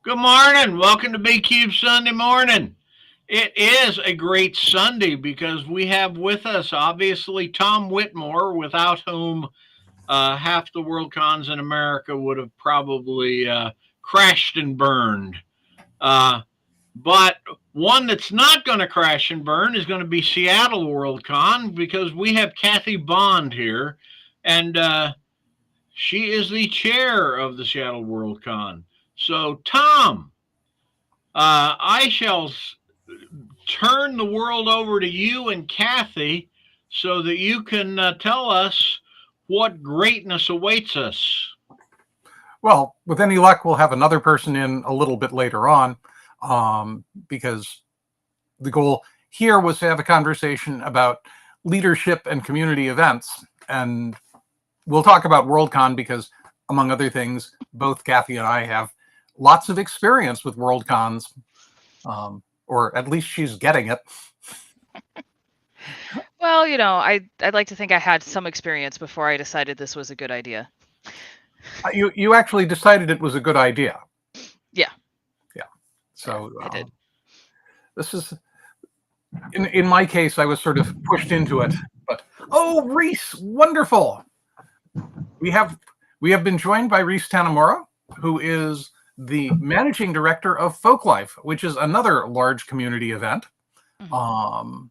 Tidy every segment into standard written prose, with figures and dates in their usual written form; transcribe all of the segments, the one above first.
Good morning. Welcome to BCube Sunday morning. It is a great Sunday because we have with us, obviously, Tom Whitmore, without whom half the world cons in America would have probably crashed and burned. Uh, but one that's not going to crash and burn is going to be Seattle World Con because we have Kathy Bond here, and she is the chair of the Seattle World Con. So, Tom, I shall turn the world over to you and Kathy so that you can tell us what greatness awaits us. Well, with any luck, we'll have another person in a little bit later on, because the goal here was to have a conversation about leadership and community events. And we'll talk about WorldCon because, among other things, both Kathy and I have lots of experience with WorldCons, or at least she's getting it. Well, I'd like to think I had some experience before I decided this was a good idea. You actually decided it was a good idea. Yeah. Yeah. So I did. This is, in my case, I was sort of pushed into it. But Reese, wonderful. We have been joined by Reese Tanimura, who is the managing director of Folklife, which is another large community event. Mhm.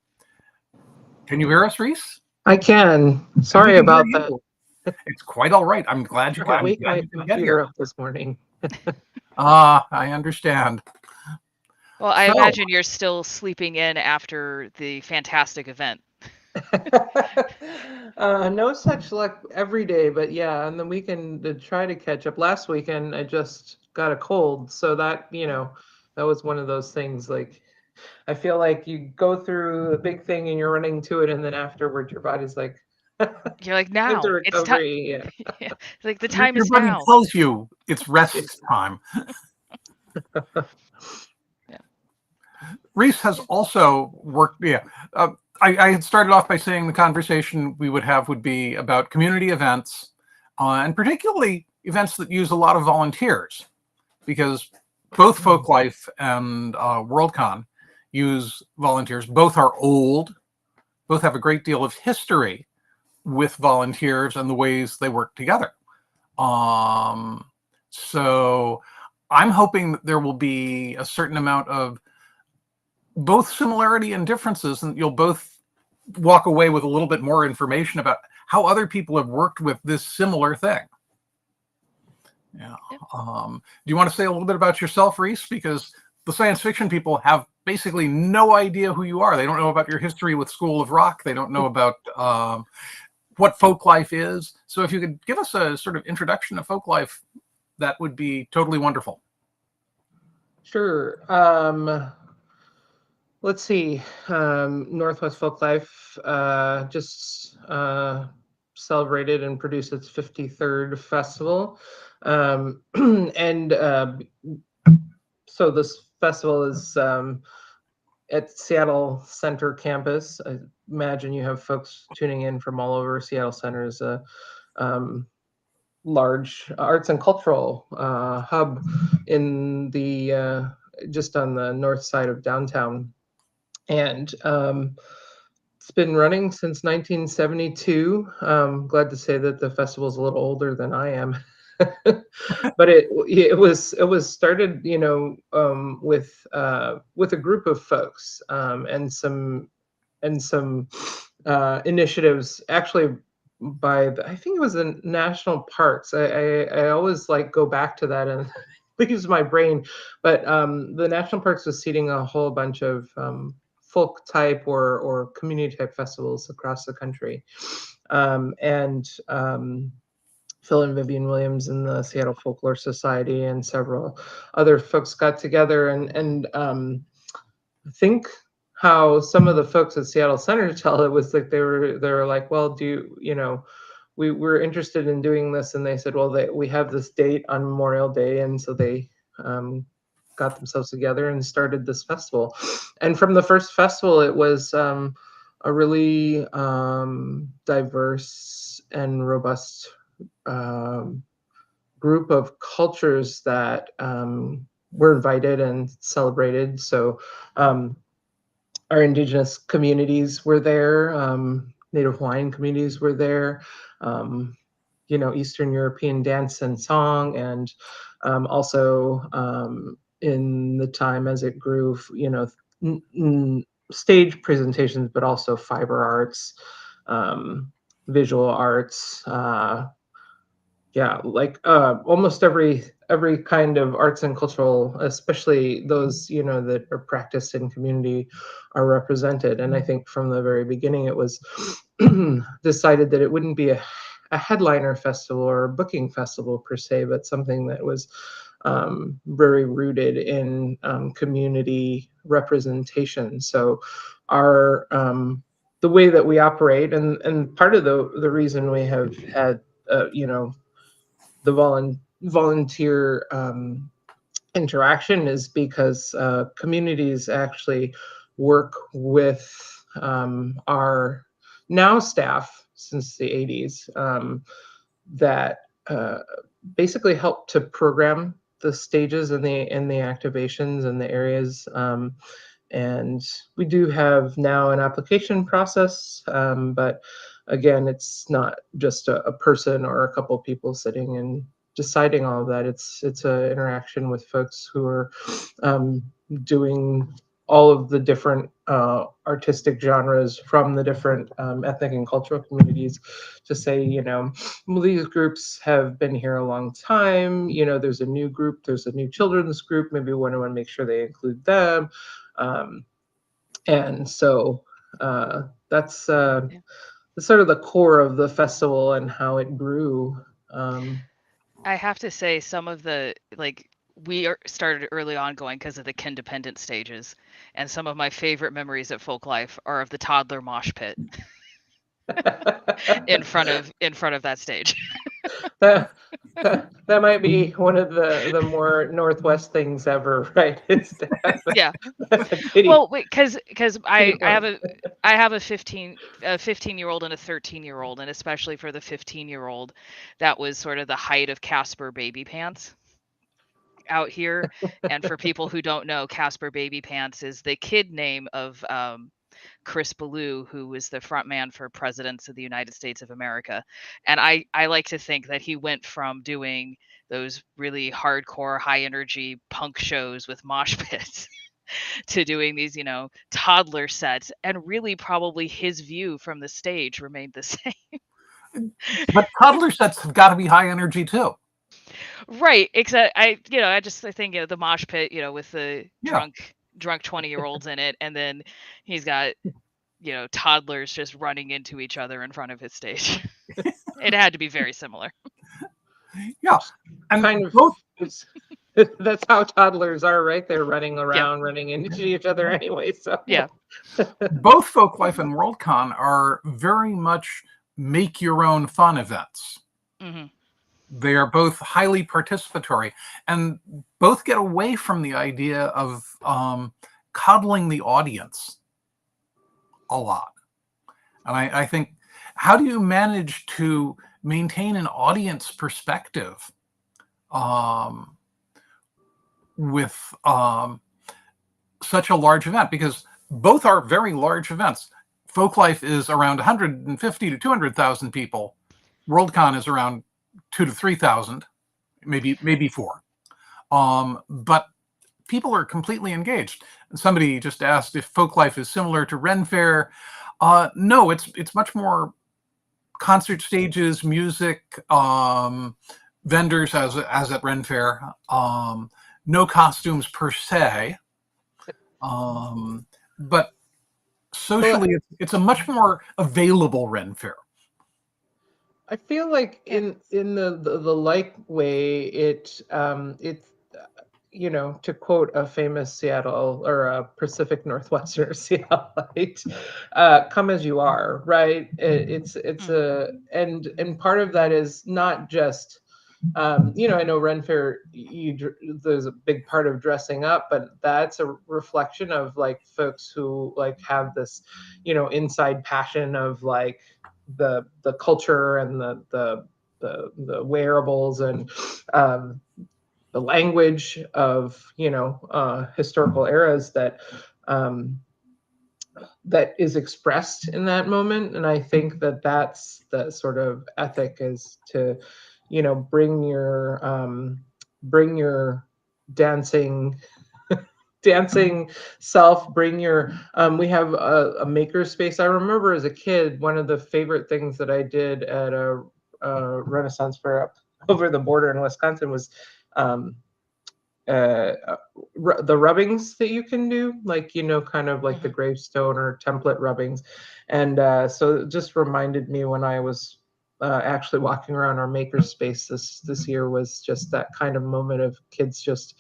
Can you hear us, Reese? I can. And we Sorry can hear about that. you. It's quite all right. I'm glad you I got. wake my get computer here. up this morning. I understand. Well, I So, imagine you're still sleeping in after the fantastic event. No such luck every day, but yeah, on the weekend to try to catch up. Last weekend I just got a cold, so that was one of those things. Like, I feel like you go through a big thing and you're running to it, and then afterward your body's like, You're like, time to now it's time. recovery. Yeah. Yeah. Like the time your is body now. tells you it's rest time. Yeah. Reese has also worked. Yeah, I had started off by saying the conversation we would have would be about community events, and particularly events that use a lot of volunteers, because both Folklife and WorldCon use volunteers. Both are old. Both have a great deal of history with volunteers and the ways they work together. So I'm hoping that there will be a certain amount of both similarity and differences, and you'll both walk away with a little bit more information about how other people have worked with this similar thing. Yeah. Yep. Do you want to say a little bit about yourself, Reese? Because the science fiction people have basically no idea who you are. They don't know about your history with School of Rock. They don't know about what Folklife is. So if you could give us a sort of introduction to Folklife, that would be totally wonderful. Sure. Let's see. Northwest Folklife just celebrated and produced its 53rd festival. And so this festival is at Seattle Center campus. I imagine you have folks tuning in from all over. Seattle Center is a large arts and cultural hub in the just on the north side of downtown. And it's been running since 1972. Glad to say that the festival is a little older than I am. But it was started, with a group of folks, and some initiatives, actually by I think it was the national parks. I always like go back to that and leaves my brain, but the national parks was seeding a whole bunch of folk type or community type festivals across the country, and Phil and Vivian Williams and the Seattle Folklore Society and several other folks got together and think how some of the folks at Seattle Center tell it was like they were like, well, we were interested in doing this, and they said, well, we have this date on Memorial Day, and so they got themselves together and started this festival. And from the first festival, it was a really diverse and robust group of cultures that were invited and celebrated. So our indigenous communities were there, Native Hawaiian communities were there, Eastern European dance and song, and also in the time as it grew, stage presentations, but also fiber arts, visual arts, like almost every kind of arts and cultural, especially those that are practiced in community, are represented. And I think from the very beginning it was decided that it wouldn't be a headliner festival or a booking festival per se, but something that was very rooted in community representation. So our the way that we operate, and part of the reason we have had the volunteer interaction is because communities actually work with our now staff since the 80s, that basically help to program the stages and the activations and the areas. And we do have now an application process, but again, it's not just a person or a couple people sitting and deciding all of that. It's an interaction with folks who are doing all of the different artistic genres from the different ethnic and cultural communities, to say, well, these groups have been here a long time. There's a new group, there's a new children's group. Maybe we want to make sure they include them. And so that's sort of the core of the festival and how it grew. I have to say, some of the started early on going because of the Kindependent stages, and some of my favorite memories at Folklife are of the toddler mosh pit in front of that stage. that, that might be one of the more Northwest things ever, right? Yeah. That's a pity. Well, wait, because I have a 15-year-old and a 13-year-old, and especially for the 15-year-old, that was sort of the height of Casper Baby Pants out here. And for people who don't know, Casper Baby Pants is the kid name of Chris Ballou, who was the front man for Presidents of the United States of America. And I like to think that he went from doing those really hardcore, high energy punk shows with mosh pits to doing these, toddler sets, and really probably his view from the stage remained the same. But toddler sets have got to be high energy too. Right. Except I think, the mosh pit, with the drunk 20-year-olds in it, and then he's got, toddlers just running into each other in front of his stage. It had to be very similar. Yeah. And kind of both, that's how toddlers are, right? They're running around, running into each other anyway. So yeah. Both Folklife and WorldCon are very much make your own fun events. Mm-hmm. They are both highly participatory, and both get away from the idea of coddling the audience a lot. And I think, how do you manage to maintain an audience perspective with such a large event? Because both are very large events. Folklife is around 150 to 200,000 people. WorldCon is around 2,000 to 3,000, maybe 4. But people are completely engaged. Somebody just asked if Folklife is similar to Ren Fair. No, it's much more concert stages, music, vendors as at Ren Fair. No costumes per se, but socially, it's a much more available Ren Fair. I feel like in the like way, it's to quote a famous Seattle or a Pacific Northwestern Seattleite, come as you are, right? It's and part of that is not just I know Ren Fair, there's a big part of dressing up, but that's a reflection of like folks who like have this inside passion of like the culture and the wearables, and the language of, historical eras that is expressed in that moment. And I think that that's the sort of ethic, is to, bring your dancing self, bring your we have a maker space. I remember as a kid, one of the favorite things that I did at a Renaissance fair up over the border in Wisconsin was um, the rubbings that you can do, like, kind of like the gravestone or template rubbings. And so it just reminded me, when I was actually walking around our maker space this year, was just that kind of moment of kids just,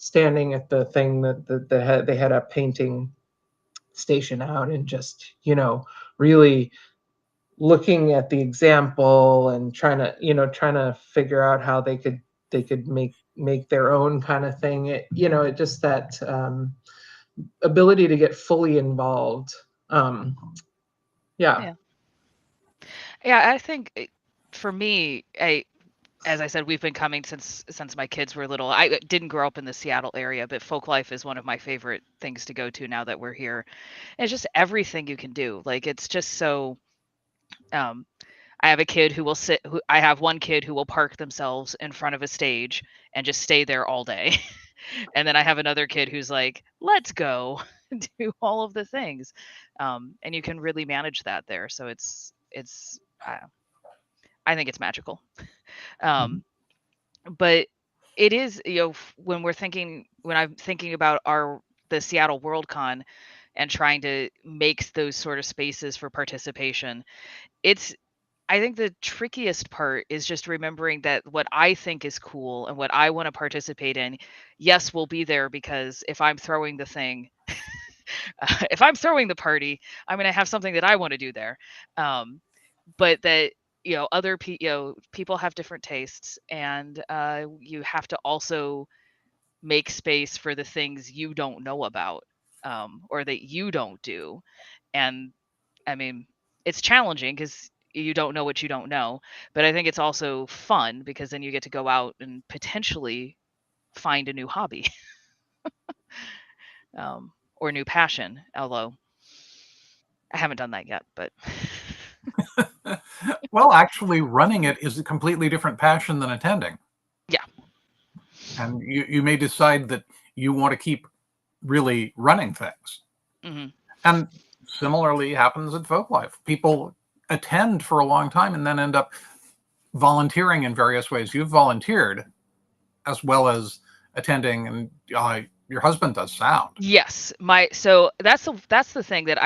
standing at the thing that they had a painting station out, and just, really looking at the example and trying to figure out how they could make their own kind of thing. It just that ability to get fully involved. um yeah. Yeah, I think for me, as I said, we've been coming since my kids were little. I didn't grow up in the Seattle area, but Folklife is one of my favorite things to go to now that we're here. And it's just everything you can do. Like, it's just so. Um, I have a kid who will sit. I have one kid who will park themselves in front of a stage and just stay there all day, and then I have another kid who's like, "Let's go do all of the things," and you can really manage that there. So it's. I think it's magical. Um, but it is, when I'm thinking about the Seattle Worldcon and trying to make those sort of spaces for participation, it's I think the trickiest part is just remembering that what I think is cool and what I want to participate in, yes, will be there, because if I'm throwing the thing, if I'm throwing the party, I'm going to have something that I want to do there. But that, people have different tastes, and you have to also make space for the things you don't know about, or that you don't do. And I mean, it's challenging because you don't know what you don't know, but I think it's also fun because then you get to go out and potentially find a new hobby, or new passion. Although I haven't done that yet, but Well, actually, running it is a completely different passion than attending. yeah. And you may decide that you want to keep really running things. Hmm. And similarly happens at Folklife. People attend for a long time and then end up volunteering in various ways. You've volunteered as well as attending, and your husband does sound. Yes, so that's the thing that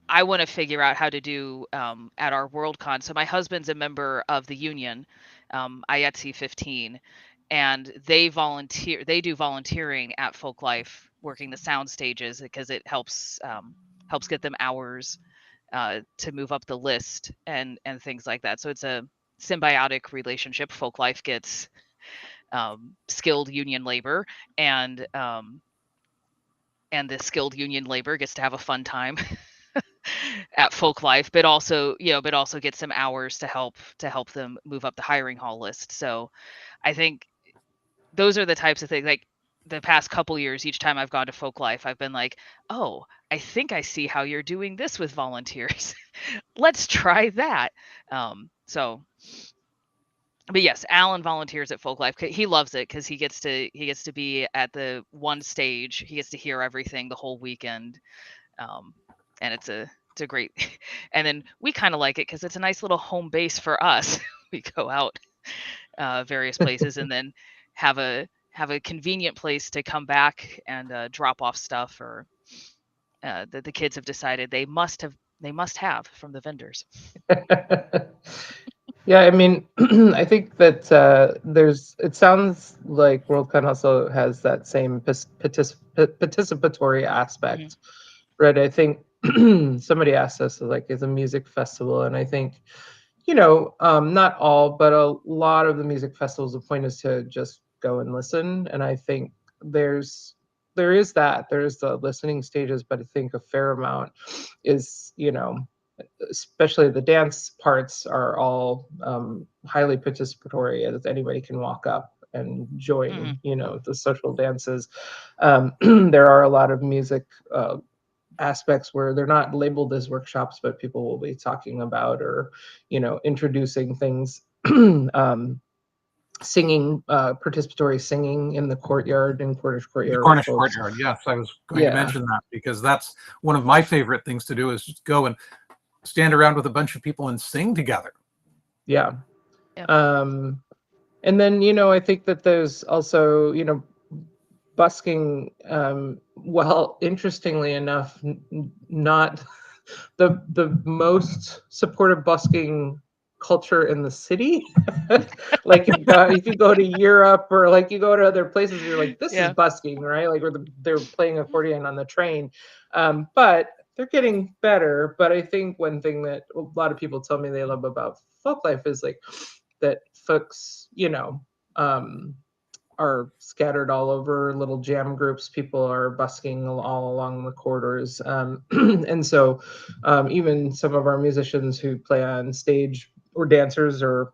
I want to figure out how to do at our Worldcon. So my husband's a member of the union, IETSE 15, and they do volunteering at Folklife, working the sound stages, because it helps get them hours to move up the list and things like that. So it's a symbiotic relationship. Folklife gets skilled union labor, and the skilled union labor gets to have a fun time at Folklife, but also get some hours to help them move up the hiring hall list. So I think those are the types of things. Like, the past couple years, each time I've gone to Folklife, I've been like, oh, I think I see how you're doing this with volunteers. Let's try that. So but yes, Alan volunteers at Folklife. He loves it because he gets to be at the one stage. He gets to hear everything the whole weekend, and it's a great. And then we kind of like it because it's a nice little home base for us. We go out various places and then have a convenient place to come back and drop off stuff, or that the kids have decided they must have from the vendors. Yeah, I mean, I think that it sounds like WorldCon also has that same participatory Hmm. aspect, right? I think somebody asked us, like, it's a music festival, and I think, not all, but a lot of the music festivals, the point is to just go and listen. And I think there is the listening stages, but I think a fair amount is, especially the dance parts are all highly participatory, as anybody can walk up and join, the social dances. There are a lot of music aspects where they're not labeled as workshops, but people will be talking about or, introducing things. Singing, participatory singing in the courtyard, in Cornish The Courtyard. Cornish Courtyard, yes, I was going to mention that, because that's one of my favorite things to do, is just go and stand around with a bunch of people and sing together. Yeah. Yep. And then, I think that there's also, busking, well, interestingly enough, not the most supportive busking culture in the city. Like if you go to Europe, or like you go to other places, you're like, this is busking, right? Like they're playing accordion on the train. But they're getting better. But I think one thing that a lot of people tell me they love about Folklife is like that folks, are scattered all over, little jam groups. People are busking all along the corridors. And so even some of our musicians who play on stage, or dancers or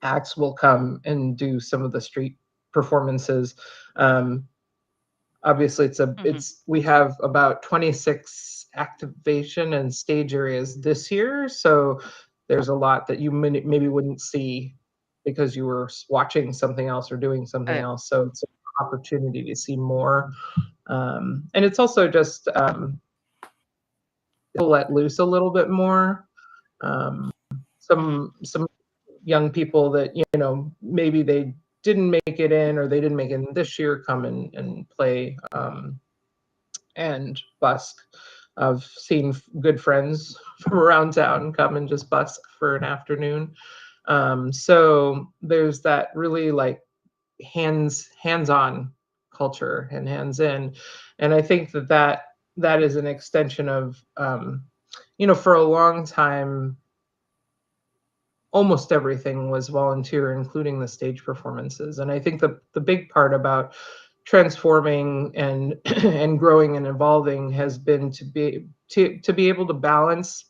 acts, will come and do some of the street performances. Obviously, we have about 26 activation and stage areas this year. So there's a lot that you maybe wouldn't see because you were watching something else or doing something else. So it's an opportunity to see more. And it's also just let loose a little bit more. Some young people that, maybe they didn't make it in, or they didn't make it in this year, come and play and busk. I've seen good friends from around town come and just busk for an afternoon. So there's that really like hands-on culture and hands-in. And I think that is an extension of, for a long time, almost everything was volunteer, including the stage performances. And I think the big part about transforming and and growing and evolving has been to be able to balance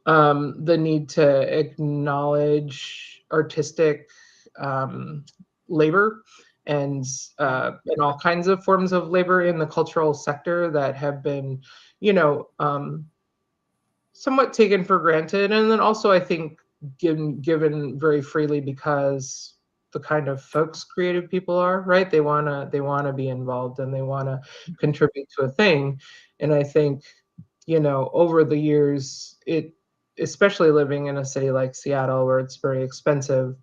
the need to acknowledge artistic labor and all kinds of forms of labor in the cultural sector that have been, somewhat taken for granted, and then also I think given very freely, because the kind of folks creative people are, right? They wanna be involved, and they wanna contribute to a thing. And I think, over the years, especially living in a city like Seattle, where it's very expensive,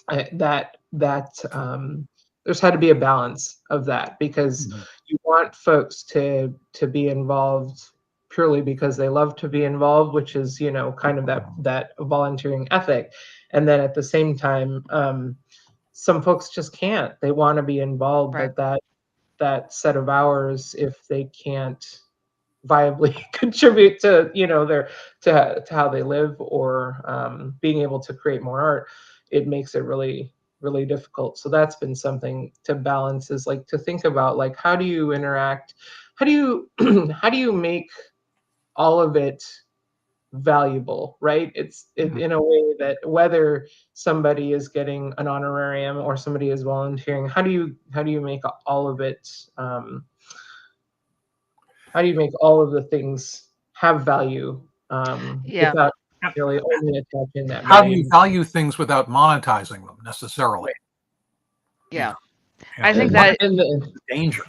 that there's had to be a balance of that, because you want folks to be involved purely because they love to be involved, which is, kind of that volunteering ethic. And then at the same time, some folks just can't. They want to be involved, Right. but that set of hours, if they can't viably contribute to, to how they live, or being able to create more art, it makes it really, really difficult. So that's been something to balance, is like to think about, like, how do you interact, how do you how do you make all of it valuable, right? It's in a way that whether somebody is getting an honorarium or somebody is volunteering, how do you make all of it, how do you make all of the things have value, without really only attaching that How do value? you value things without monetizing them necessarily? Yeah. Yeah. I think that danger.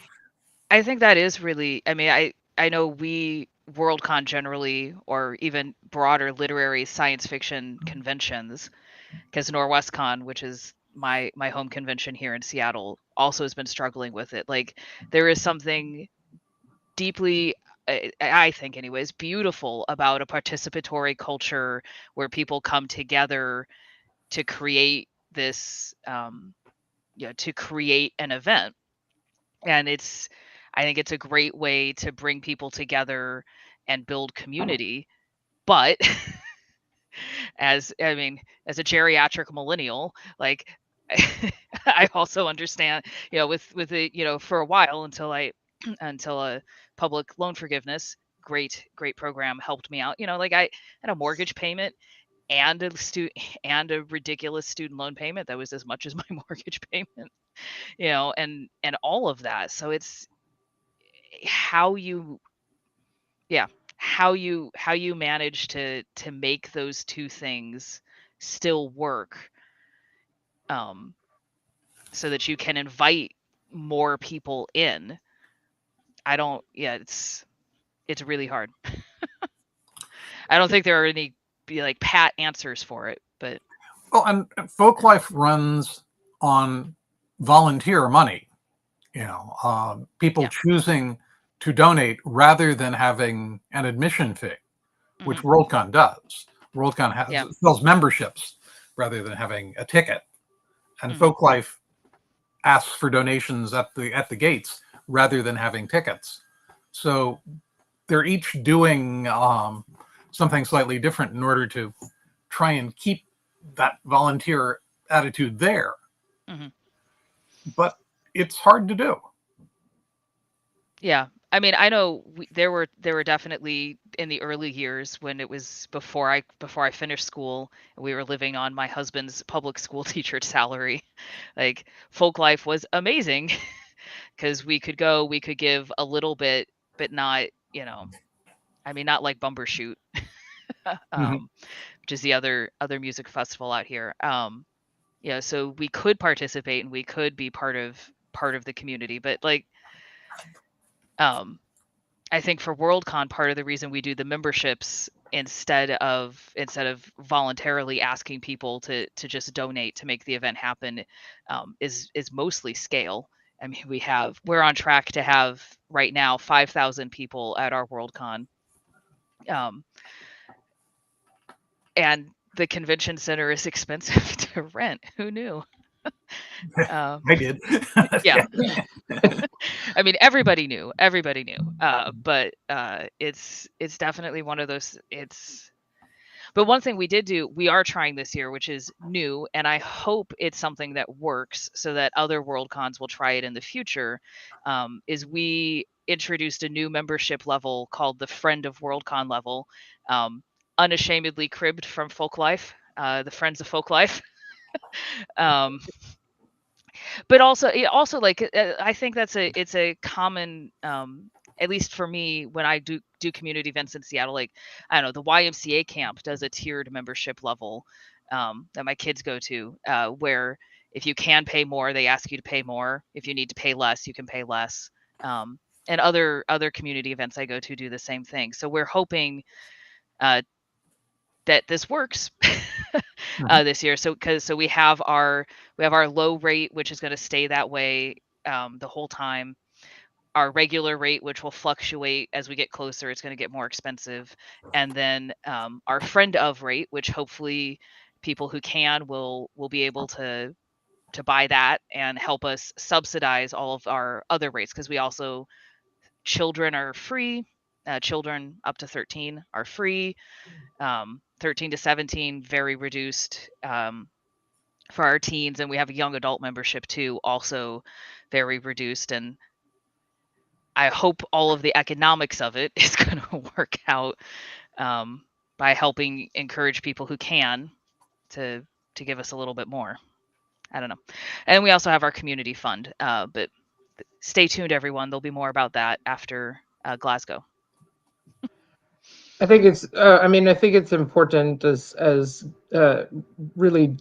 I think that is really, I mean, I know we, Worldcon generally, or even broader literary science fiction conventions, because NorwestCon, which is my home convention here in Seattle, also has been struggling with it. Like, there is something deeply, I think anyways, beautiful about a participatory culture where people come together to create this, to create an event. And I think it's a great way to bring people together and build community. But as a geriatric millennial, like, I also understand, with it, for a while, until until a public loan forgiveness great program, helped me out. Like I had a mortgage payment and a ridiculous student loan payment that was as much as my mortgage payment, and all of that. So it's how you manage to make those two things still work, so that you can invite more people in. It's really hard. I don't think there are any pat answers for it, but Well, and Folklife runs on volunteer money. People choosing to donate rather than having an admission fee, which Worldcon does. Worldcon sells memberships rather than having a ticket, and Folklife asks for donations at the gates rather than having tickets. So they're each doing something slightly different in order to try and keep that volunteer attitude there. But it's hard to do. Yeah. I mean, I know there were definitely in the early years when it was before I finished school and we were living on my husband's public school teacher salary. Like Folklife was amazing because we could give a little bit, but not, I mean, not like Bumbershoot, which is the other music festival out here. So we could participate and we could be part of the community, but I think for Worldcon, part of the reason we do the memberships instead of voluntarily asking people to just donate to make the event happen, is mostly scale. I mean, we're on track to have right now 5,000 people at our Worldcon, and the convention center is expensive to rent. Who knew? I did. Yeah. I mean, everybody knew, but it's definitely one of those. But one thing we are trying this year, which is new, and I hope it's something that works so that other Worldcons will try it in the future, is we introduced a new membership level called the Friend of Worldcon level, unashamedly cribbed from Folklife, the Friends of Folklife. But also I think it's a common, at least for me when I do community events in Seattle, like I don't know, the YMCA camp does a tiered membership level that my kids go to, where if you can pay more, they ask you to pay more. If you need to pay less, you can pay less. And other community events I go to do the same thing. So we're hoping that this works this year. So we have our low rate, which is going to stay that way the whole time. Our regular rate, which will fluctuate as we get closer, it's going to get more expensive. And then our friend of rate, which hopefully people who can will be able to buy that and help us subsidize all of our other rates, because we also, children are free. Children up to 13 are free. 13 to 17 very reduced for our teens, and we have a young adult membership too, also very reduced. And I hope all of the economics of it is going to work out by helping encourage people who can to give us a little bit more. I don't know. And we also have our community fund, but stay tuned, everyone. There'll be more about that after Glasgow. I think it's. I think it's important as really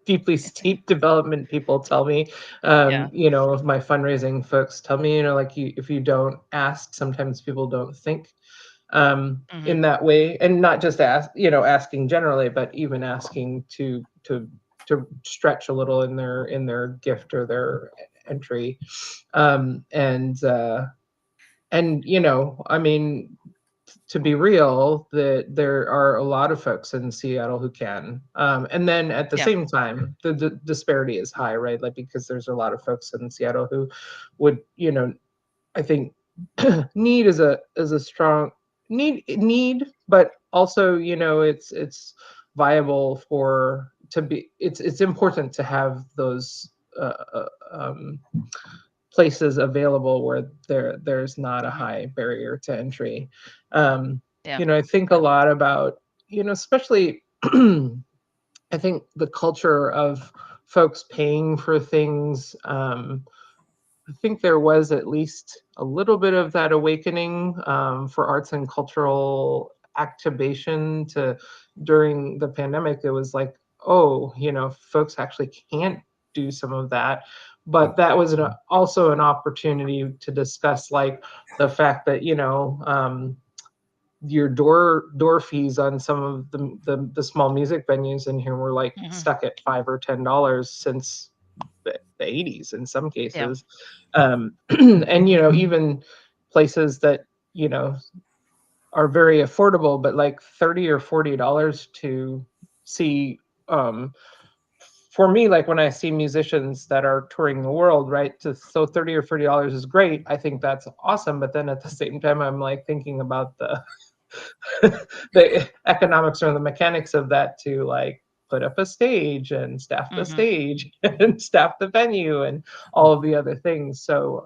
deeply steep development people tell me. Of my fundraising folks tell me, if you don't ask, sometimes people don't think in that way, and not just asking generally, but even asking to stretch a little in their gift or their entry, to be real, that there are a lot of folks in Seattle who can. And then at the same time, the disparity is high, right? Because there's a lot of folks in Seattle who would, I think need is a strong need, but also, it's viable it's important to have those places available where there's not a high barrier to entry. Yeah. You know, I think a lot about, you know, especially I think the culture of folks paying for things. I think there was at least a little bit of that awakening for arts and cultural activation to during the pandemic. It was like, oh, you know, folks actually can't do some of that. But that was also an opportunity to discuss like the fact that, you know, your door fees on some of the small music venues in here were like stuck at $5 or $10 since the 80s in some Yeah. cases. And you know, even places that, you know, are very affordable, but like $30 or $40 to see, for me, like when I see musicians that are touring the world, right, to so $30 or $40 is great. I think that's awesome. But then at the same time, I'm like thinking about the the economics or the mechanics of that, to like put up a stage and staff the stage and staff the venue and all of the other things. So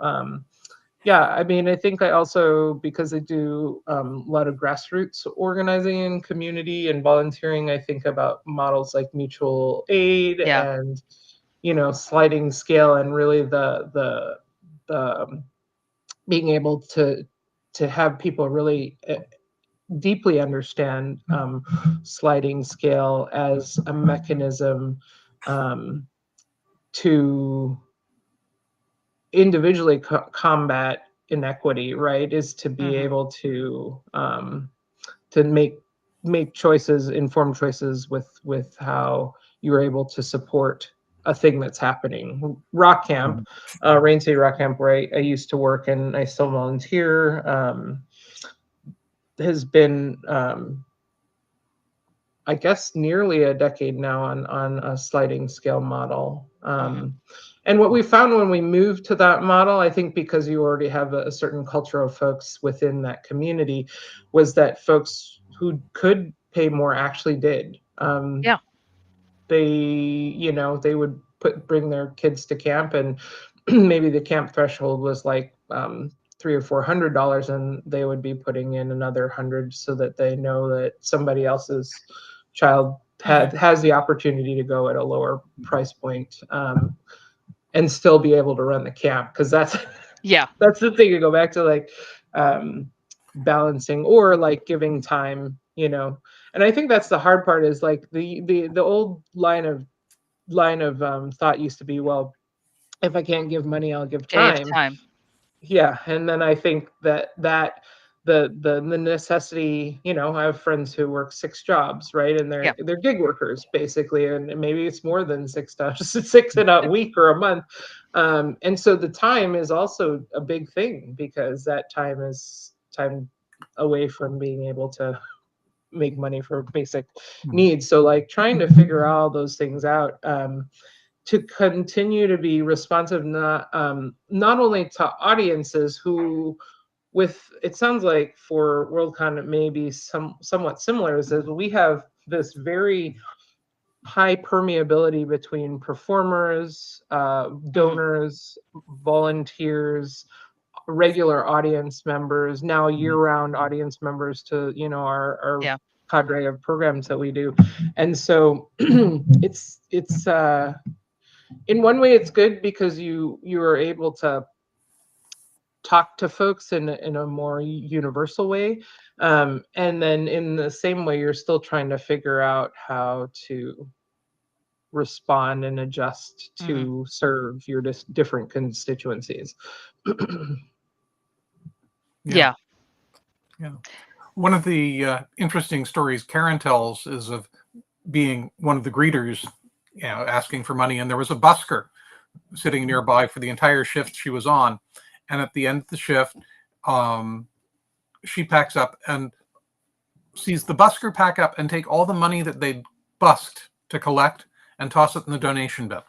yeah, I mean, I think I also, because I do a lot of grassroots organizing and community and volunteering, I think about models like mutual aid Yeah. and, you know, sliding scale, and really the being able to have people really deeply understand sliding scale as a mechanism to individually combat inequity, right? Is to be able to make choices, informed choices with how you're able to support a thing that's happening. Rock camp, Rain City Rock Camp, where I used to work and I still volunteer, has been I guess nearly a decade now on a sliding scale model. And what we found when we moved to that model, I think because you already have a certain culture of folks within that community, was that folks who could pay more actually did. Yeah. They, you know, they would bring their kids to camp, and maybe the camp threshold was like $300 or $400, and they would be putting in another 100 so that they know that somebody else's child has the opportunity to go at a lower price point, and still be able to run the camp. Because that's Yeah. that's the thing, to go back to like balancing or like giving time, you know. And I think that's the hard part, is like the old line of thought used to be, well, if I can't give money, I'll give Yeah, you have time. time. Yeah, and then I think that the necessity, you know, I have friends who work 6 jobs, right? And Yeah. they're gig workers basically, and maybe it's more than 6 jobs, 6 in a week or a month. And so the time is also a big thing, because that time is time away from being able to make money for basic needs. So like trying to figure all those things out, to continue to be responsive, not only to audiences who, with, it sounds like for Worldcon it may be somewhat similar, is that we have this very high permeability between performers, donors, volunteers, regular audience members, now year-round audience members, to, you know, our Yeah. cadre of programs that we do. And so it's in one way it's good, because you are able to talk to folks in a more universal way, and then in the same way you're still trying to figure out how to respond and adjust to serve your different constituencies. Yeah. Yeah. One of the interesting stories Karen tells is of being one of the greeters, you know, asking for money, and there was a busker sitting nearby for the entire shift she was on. And at the end of the shift, she packs up and sees the busker pack up and take all the money that they'd busked to collect and toss it in the donation bin.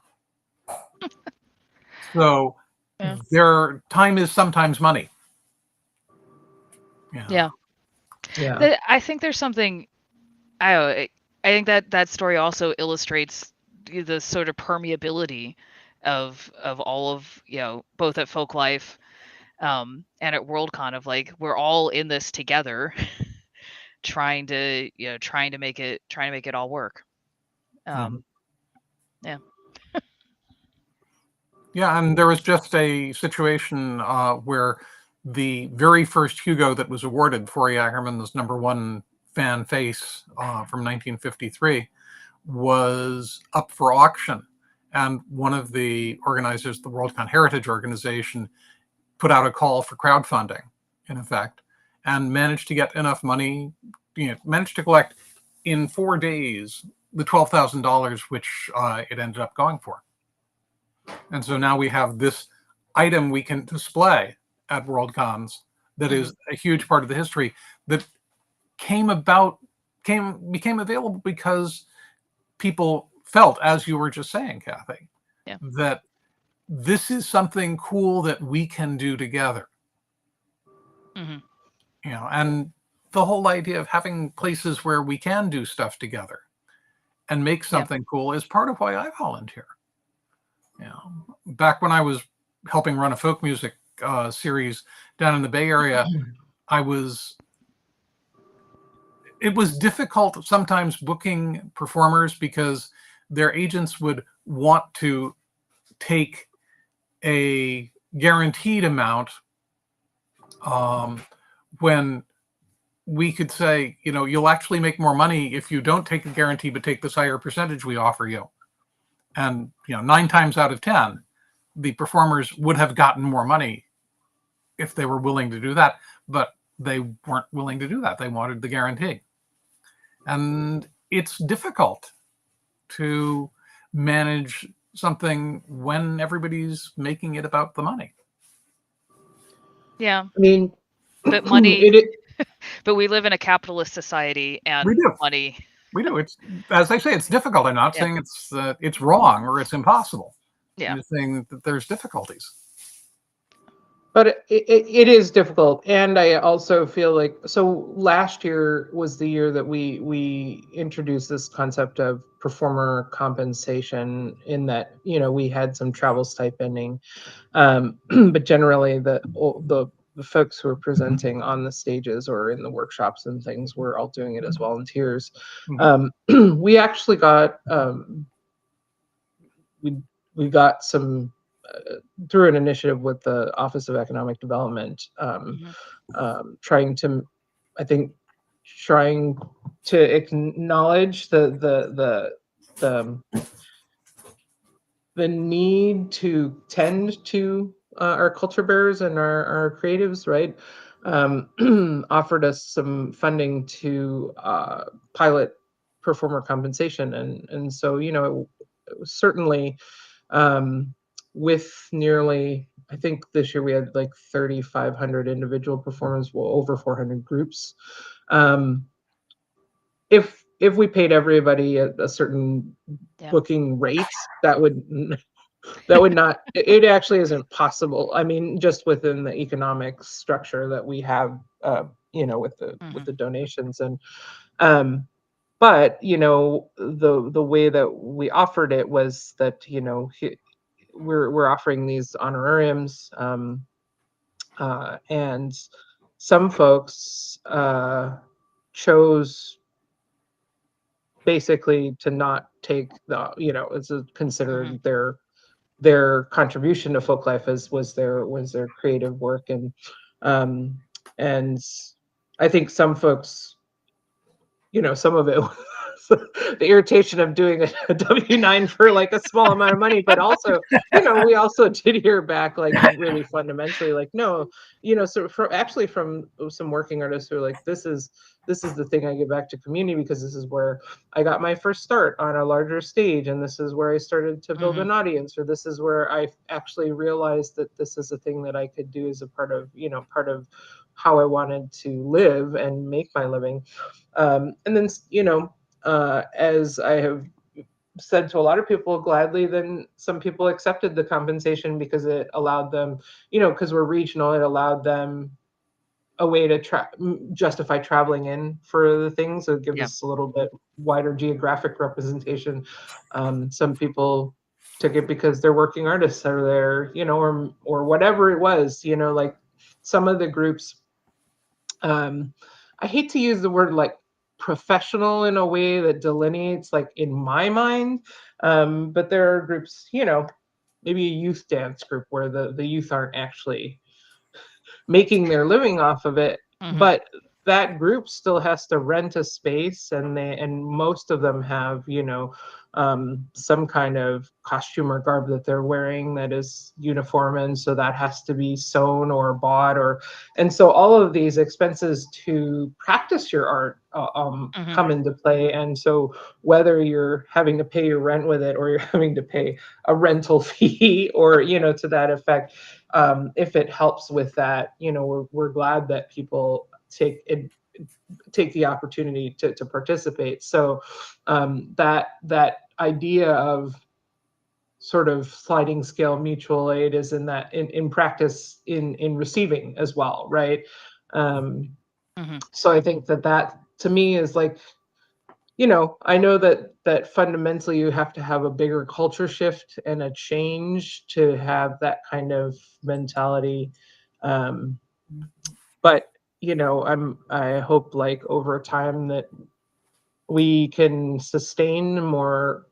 So Yeah. their time is sometimes money. Yeah. Yeah. I think there's something, I don't know, I think that story also illustrates the sort of permeability of all of, both at Folklife and at Worldcon, of like, we're all in this together, trying to make it all work. Yeah. Yeah, and there was just a situation where the very first Hugo that was awarded, Forey Ackerman's #1 fan face from 1953, was up for auction. And one of the organizers, the Worldcon Heritage Organization, put out a call for crowdfunding, in effect, and managed to get enough money, managed to collect in 4 days the $12,000, which it ended up going for. And so now we have this item we can display at Worldcons that is a huge part of the history that became available because people felt, as you were just saying, Kathy, that this is something cool that we can do together. And the whole idea of having places where we can do stuff together and make something cool is part of why I volunteer. Back when I was helping run a folk music series down in the Bay Area, it was difficult sometimes booking performers because their agents would want to take a guaranteed amount when we could say, you'll actually make more money if you don't take a guarantee but take this higher percentage we offer you. And 9 times out of 10, the performers would have gotten more money if they were willing to do that, but they weren't willing to do that. They wanted the guarantee. And it's difficult to manage something when everybody's making it about the money. Yeah. I mean, but money, but we live in a capitalist society, and we do. Money. We do. It's, as I say, it's difficult. I'm not saying it's wrong or it's impossible. Yeah. I'm just saying that there's difficulties. But it is difficult, and I also feel like, so last year was the year that we introduced this concept of performer compensation, in that we had some travel stipending, but generally the folks who are presenting on the stages or in the workshops and things were all doing it as volunteers. We actually got we got some through an initiative with the Office of Economic Development, trying to acknowledge the need to tend to our culture bearers and our creatives, right? Offered us some funding to pilot performer compensation, and so it was certainly, with nearly, I think this year we had like 3,500 individual performers, well, over 400 groups. If we paid everybody a certain booking rate, that would not, it actually isn't possible. I mean, just within the economic structure that we have, with the donations, and but the way that we offered it was that we're offering these honorariums, and some folks chose basically to not take the, it's considered their contribution to Folklife was their creative work, and I think some folks, some of it the irritation of doing a W-9 for like a small amount of money, but also, we also did hear back, like, really fundamentally, like, no, so from some working artists who are like, this is the thing I give back to community, because this is where I got my first start on a larger stage, and this is where I started to build an audience, or this is where I actually realized that this is a thing that I could do as a part of how I wanted to live and make my living. And then, as I have said to a lot of people, gladly, then some people accepted the compensation because it allowed them, because we're regional, it allowed them a way to justify traveling in for the things. So it gives us a little bit wider geographic representation. Some people took it because their working artists are there, or whatever it was, like some of the groups, I hate to use the word like professional in a way that delineates like in my mind, but there are groups, maybe a youth dance group where the youth aren't actually making their living off of it, but that group still has to rent a space, and most of them have some kind of costume or garb that they're wearing that is uniform, and so that has to be sewn or bought, and so all of these expenses to practice your art come into play. And so whether you're having to pay your rent with it or you're having to pay a rental fee or to that effect, if it helps with that, we're glad that people take the opportunity to participate. So that idea of sort of sliding scale mutual aid is in practice in receiving as well, right? So I think that to me is like, I know that fundamentally you have to have a bigger culture shift and a change to have that kind of mentality. But I hope like over time that we can sustain the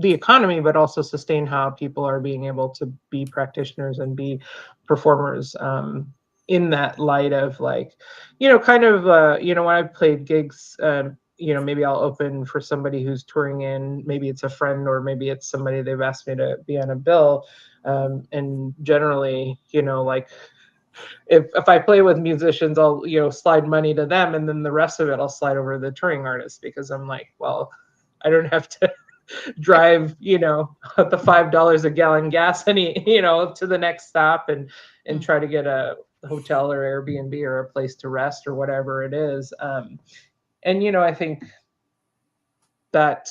economy, but also sustain how people are being able to be practitioners and be performers, in that light of like, kind of, when I've played gigs, maybe I'll open for somebody who's touring in, maybe it's a friend or maybe it's somebody they've asked me to be on a bill. And generally, like if I play with musicians, I'll slide money to them, and then the rest of it I'll slide over to the touring artist, because I'm like, well, I don't have to drive the $5 a gallon gas to the next stop and try to get a hotel or Airbnb or a place to rest or whatever it is. And I think that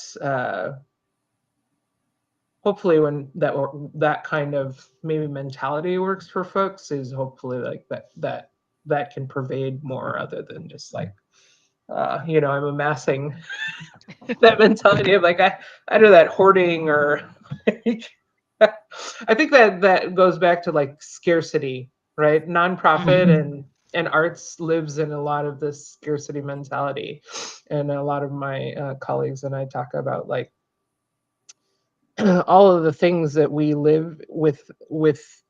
hopefully when that kind of maybe mentality works for folks, is hopefully like that can pervade more, other than just like I'm amassing that mentality of like I do that hoarding or I think that goes back to like scarcity, right? Nonprofit and arts lives in a lot of this scarcity mentality, and a lot of my colleagues and I talk about like all of the things that we live with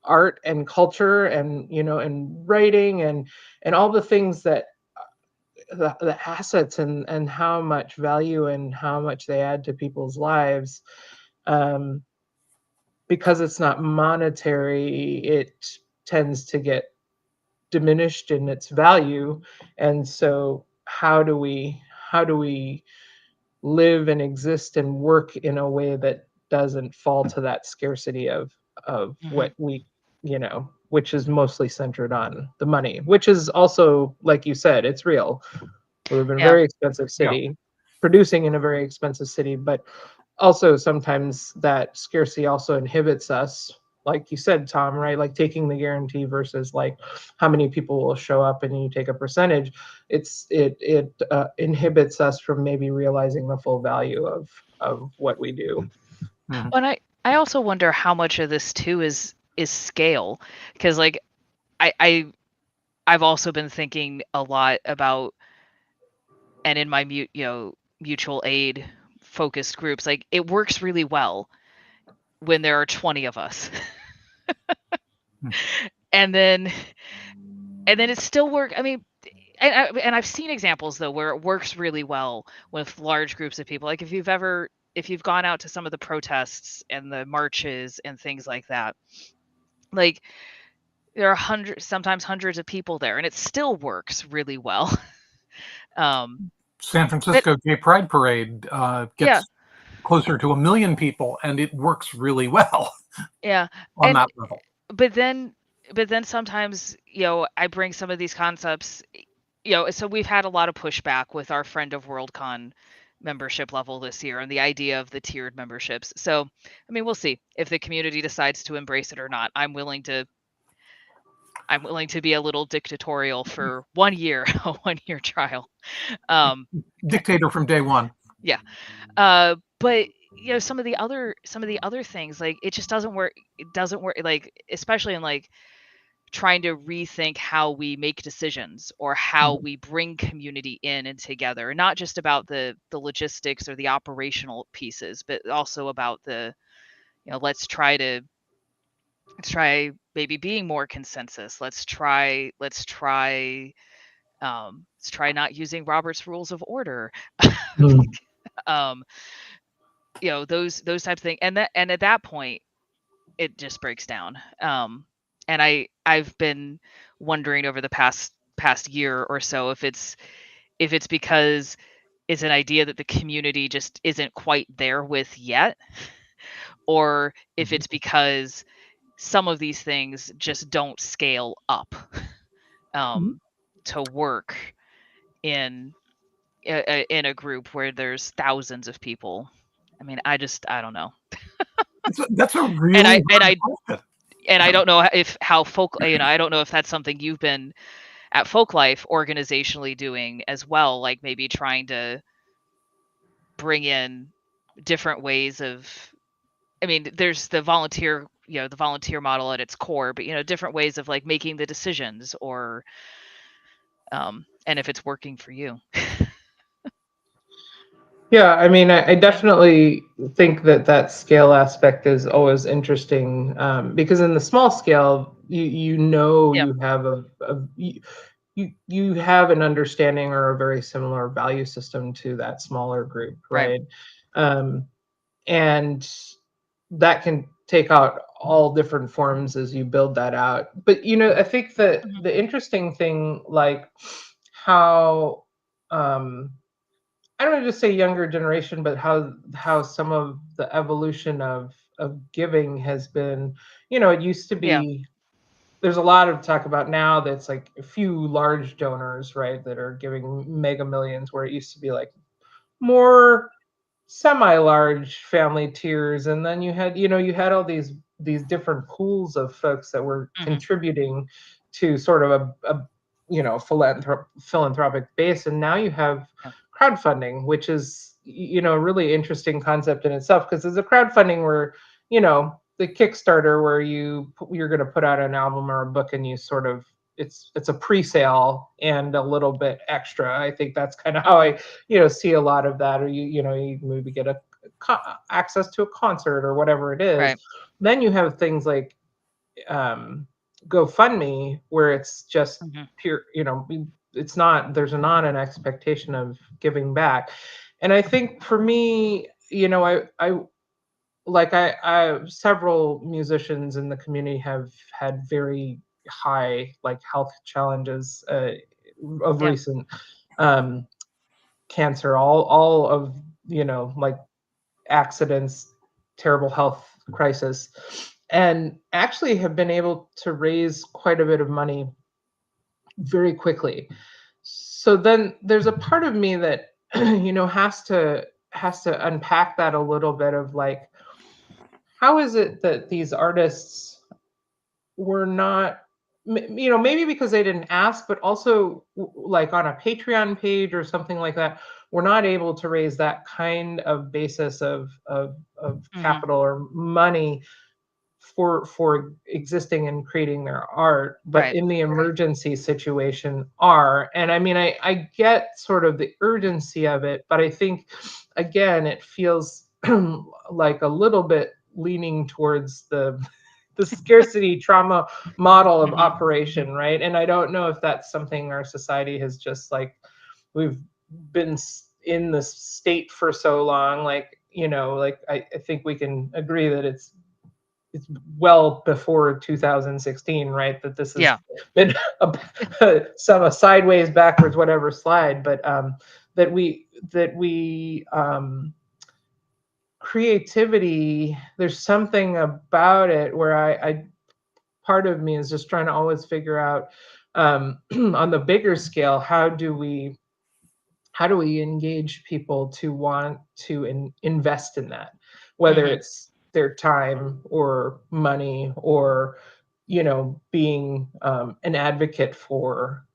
art and culture, and and writing, and all the things that the assets, and how much value and how much they add to people's lives. Because it's not monetary, it tends to get diminished in its value. And so how do we live and exist and work in a way that doesn't fall to that scarcity of what we which is mostly centered on the money, which is also, like you said, it's real. We live in a very expensive city, producing in a very expensive city, but also sometimes that scarcity also inhibits us, like you said, Tom, right? Like taking the guarantee versus like how many people will show up and you take a percentage. It inhibits us from maybe realizing the full value of what we do. And I also wonder how much of this too is scale, because like I've also been thinking a lot about, and in my mutual aid focused groups, like it works really well when there are 20 of us. and then it still works. I mean, and I've seen examples though where it works really well with large groups of people. Like if you've gone out to some of the protests and the marches and things like that, like there are sometimes hundreds of people there, and it still works really well. San Francisco Gay Pride Parade gets closer to 1 million people, and it works really well. Yeah, on that level. But then sometimes I bring some of these concepts. So we've had a lot of pushback with our Friend of Worldcon membership level this year and the idea of the tiered memberships. So I mean, we'll see if the community decides to embrace it or not. I'm willing to be a little dictatorial for 1 year, a 1-year trial. Dictator from day one. Yeah. But some of the other things, like, it just doesn't work. It doesn't work, like, especially in, like, trying to rethink how we make decisions or how we bring community in and together, not just about the logistics or the operational pieces, but also about the, let's try maybe being more consensus. Let's try not using Robert's rules of order. um those types of things, and at that point it just breaks down. And I've been wondering over the past year or so if it's because it's an idea that the community just isn't quite there with yet, or if it's because some of these things just don't scale up to work in a group where there's thousands of people. I mean, I don't know. That's a really And I hard question. and I don't know I don't know if that's something you've been at Folklife organizationally doing as well, like maybe trying to bring in different ways of, I mean, there's the volunteer model at its core, but different ways of, like, making the decisions, or and if it's working for you. Yeah, I mean, I definitely think that scale aspect is always interesting, because in the small scale, Yeah. you have you have an understanding or a very similar value system to that smaller group, Right. right? And that can take out all different forms as you build that out. But I think that the interesting thing, like how I don't want to just say younger generation, but how some of the evolution of giving has been, it used to Yeah. be, there's a lot of talk about now that's like a few large donors, right, that are giving mega millions, where it used to be like more semi-large family tiers, and then you had all these different pools of folks that were contributing to sort of a philanthropic base, and now you have Yeah. crowdfunding, which is a really interesting concept in itself, because there's a crowdfunding where the Kickstarter, where you're going to put out an album or a book, and you sort of, it's a pre-sale and a little bit extra. I think that's kind of how I see a lot of that. Or you maybe get access to a concert or whatever it is. Right. Then you have things like GoFundMe, where it's just pure, it's not, there's not an expectation of giving back. And I think for me, I several musicians in the community have had very high, like, health challenges of Yeah. recent, cancer, all of like accidents, terrible health crisis, and actually have been able to raise quite a bit of money very quickly. So then there's a part of me that has to unpack that a little bit, of like, how is it that these artists were not, maybe because they didn't ask, but also like on a Patreon page or something like that, we're not able to raise that kind of basis of capital or money for existing and creating their art, but Right. in the emergency situation are. And I mean, I get sort of the urgency of it, but I think, again, it feels like a little bit leaning towards the scarcity trauma model of operation, right? And I don't know if that's something our society has just, like, we've been in this state for so long, like, like, I think we can agree that it's well before 2016, right? That this has been a sideways, backwards, whatever slide, but that we creativity, there's something about it where I part of me is just trying to always figure out, on the bigger scale, how do we engage people to want to invest in that, whether it's their time or money, or being an advocate for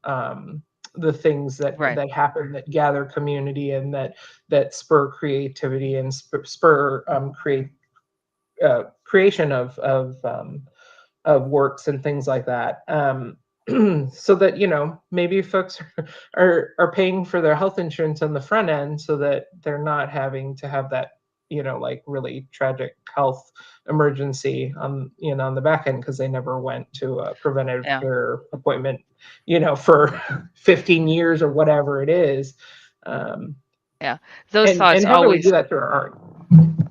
the things that Right. that happen that gather community and that spur creativity and spur creation of works and things like that. So that maybe folks are paying for their health insurance on the front end, so that they're not having to have that like really tragic health emergency on the back end because they never went to a preventative Yeah. care appointment for 15 years or whatever it is. um, Yeah. Those and thoughts how do we always do that through our art?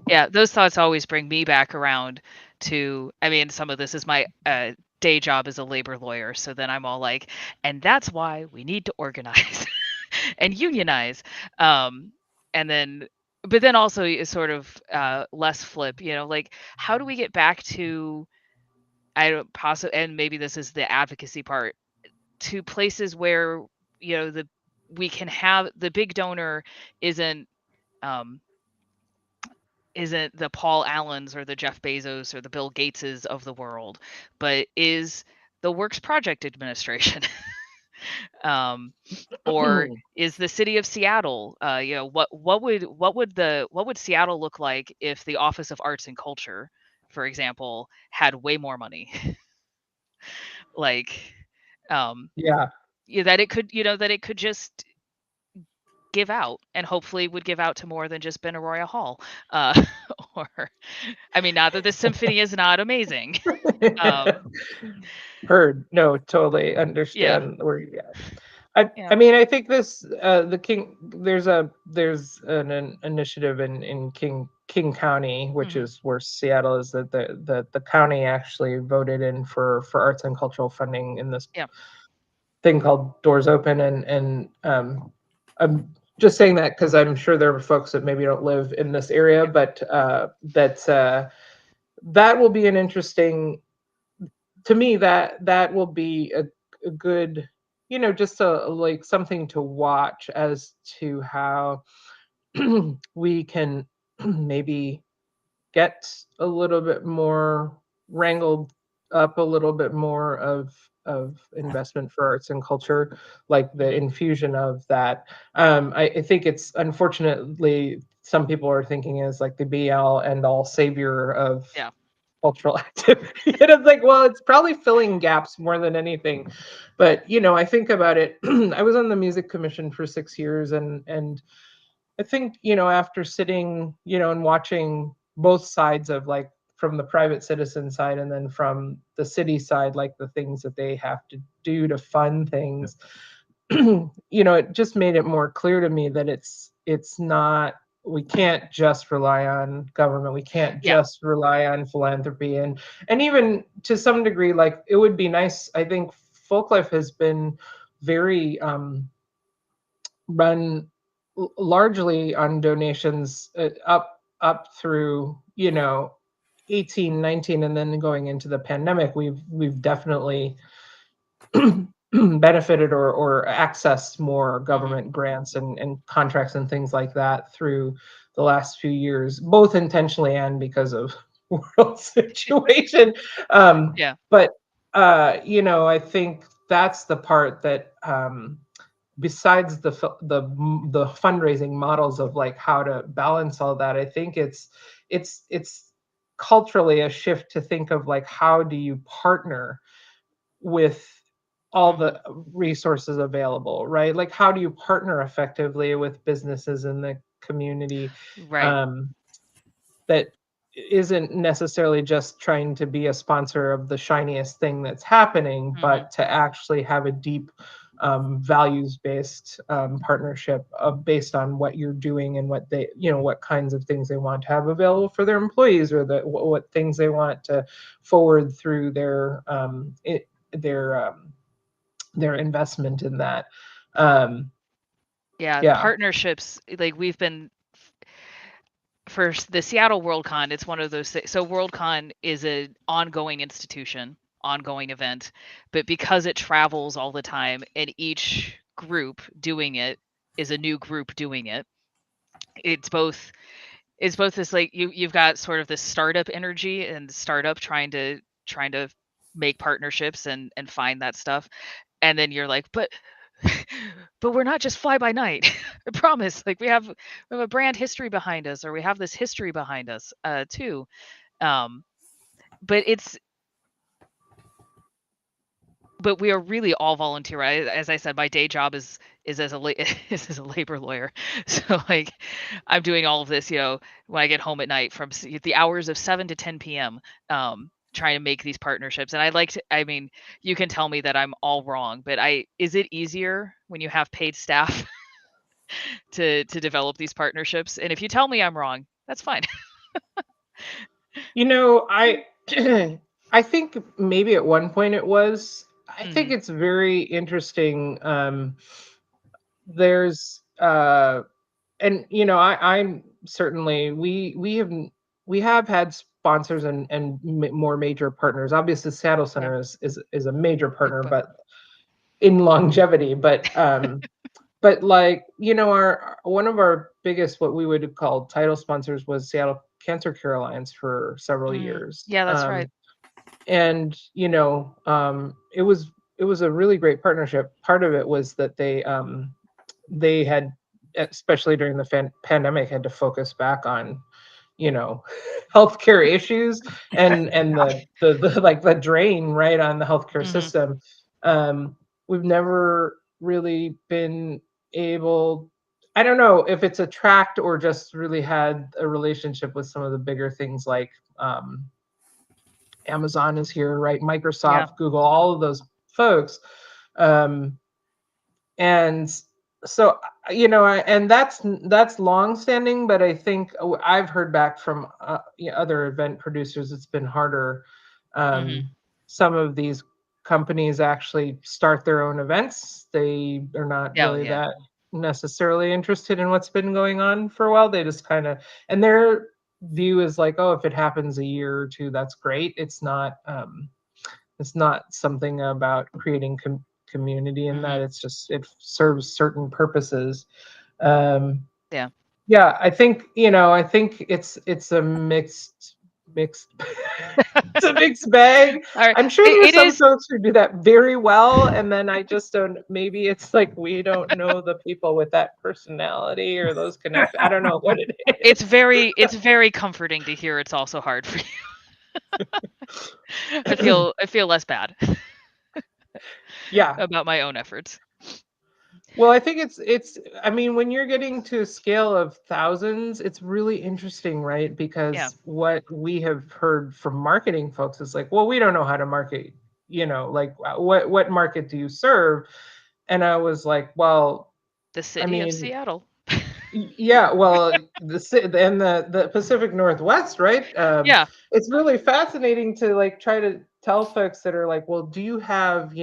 Yeah, those thoughts always bring me back around to, I mean, some of this is my day job as a labor lawyer. So then I'm all like, and that's why we need to organize and unionize. And then, but then also is sort of less flip, like, how do we get back to, I don't possibly, and maybe this is the advocacy part, to places where, we can have the big donor isn't, um, isn't the Paul Allens or the Jeff Bezos or the Bill Gateses of the world, but is the Works Project Administration, or is the city of Seattle? What would Seattle look like if the Office of Arts and Culture, for example, had way more money? Like, Yeah. that it could just give out, and hopefully would give out to more than just Benaroya Hall, or I mean, not that the symphony is not amazing. Heard. No, totally Yeah, understand where you're at. I yeah, I mean, I think this the King there's an initiative in King County, which mhm, is where Seattle is, that the county actually voted in for arts and cultural funding in this yeah, thing called Doors Open, and I'm just saying that because I'm sure there are folks that maybe don't live in this area, yeah, but that will be an interesting, to me, that will be a good, just like something to watch as to how we can maybe get a little bit more wrangled up, a little bit more of investment for arts and culture, like the mhm, infusion of that. I think it's, unfortunately, some people are thinking is like the be all end all savior of yeah, cultural activity. And it's like, well, it's probably filling gaps more than anything. But I think about it. I was on the music commission for 6 years, and I think, after sitting, and watching both sides of, like, from the private citizen side and then from the city side, like the things that they have to do to fund things, it just made it more clear to me that it's not, we can't just rely on government. We can't yeah, just rely on philanthropy, and even to some degree, like, it would be nice. I think Folklife has been very run largely on donations, up through 18, 19, and then going into the pandemic. We've definitely benefited or accessed more mhm, government grants and contracts and things like that through the last few years, both intentionally and because of world situation. yeah, But I think that's the part that, besides the fundraising models of, like, how to balance all that, I think it's culturally a shift to think of, like, how do you partner with all mhm, the resources available, right? Like, how do you partner effectively with businesses in the community, right, um, that isn't necessarily just trying to be a sponsor of the shiniest thing that's happening, mhm, but to actually have a deep, values-based, partnership, based on what you're doing and what kinds of things they want to have available for their employees, or what things they want to forward through their their investment in that. Um, yeah. yeah. Partnerships, like we've been for the Seattle Worldcon. It's one of those things. So Worldcon is an ongoing institution, ongoing event, but because it travels all the time, and each group doing it is a new group doing it, it's both this, like, you've got sort of this startup energy and startup trying to make partnerships and find that stuff, and then you're like, but but we're not just fly by night. I promise. Like we have a brand history behind us, or we have this history behind us too. But we are really all volunteer. As I said, my day job is as is as a labor lawyer. So like I'm doing all of this, when I get home at night from the hours of 7 to 10 p.m. Trying to make these partnerships. And I mean, you can tell me that I'm all wrong, but is it easier when you have paid staff to develop these partnerships? And if you tell me I'm wrong, that's fine. I think maybe at one point it was. I think Mhm. it's very interesting. There's and I'm certainly we have had sponsors and more major partners. Obviously, Seattle Yeah. Center is a major partner, But but in longevity. But like our one of our biggest, what we would call title sponsors, was Seattle Cancer Cure Alliance for several years. Yeah, that's right. And it was a really great partnership. Part of it was that they had, especially during the pandemic, had to focus back on healthcare issues and the like the drain right on the healthcare Mhm. system. We've never really been able, I don't know if it's a tract or just really had a relationship with some of the bigger things like Amazon is here, right? Yeah. Microsoft, Google, all of those folks. Um, and so and that's long standing, but I think I've heard back from other event producers, it's been harder. Mhm. Some of these companies actually start their own events. They are not Oh, really yeah. that necessarily interested in what's been going on for a while. They just kind of, and their view is like, oh, if it happens a year or two, that's great. It's not something about creating community in that. Mhm. It's just it serves certain purposes. Um, Yeah. yeah, I think it's a mixed it's a mixed bag. All right. I'm sure It, there's it some is. folks who do that very well, and then I just don't. Maybe it's like we don't know the people with that personality or those connections. I don't know what it It's is. very comforting to hear it's also hard for you. I feel less bad Yeah. about my own efforts. Well, I think it's I mean, when you're getting to a scale of thousands, it's really interesting, right? Yeah. Because what we have heard from marketing folks is like, well, we don't know how to market, like what market do you serve? And I was like, well, The I city of mean, Seattle. yeah, well, and the Pacific Northwest, right? Yeah. It's really fascinating to like try to tell folks that are like, well, do you have,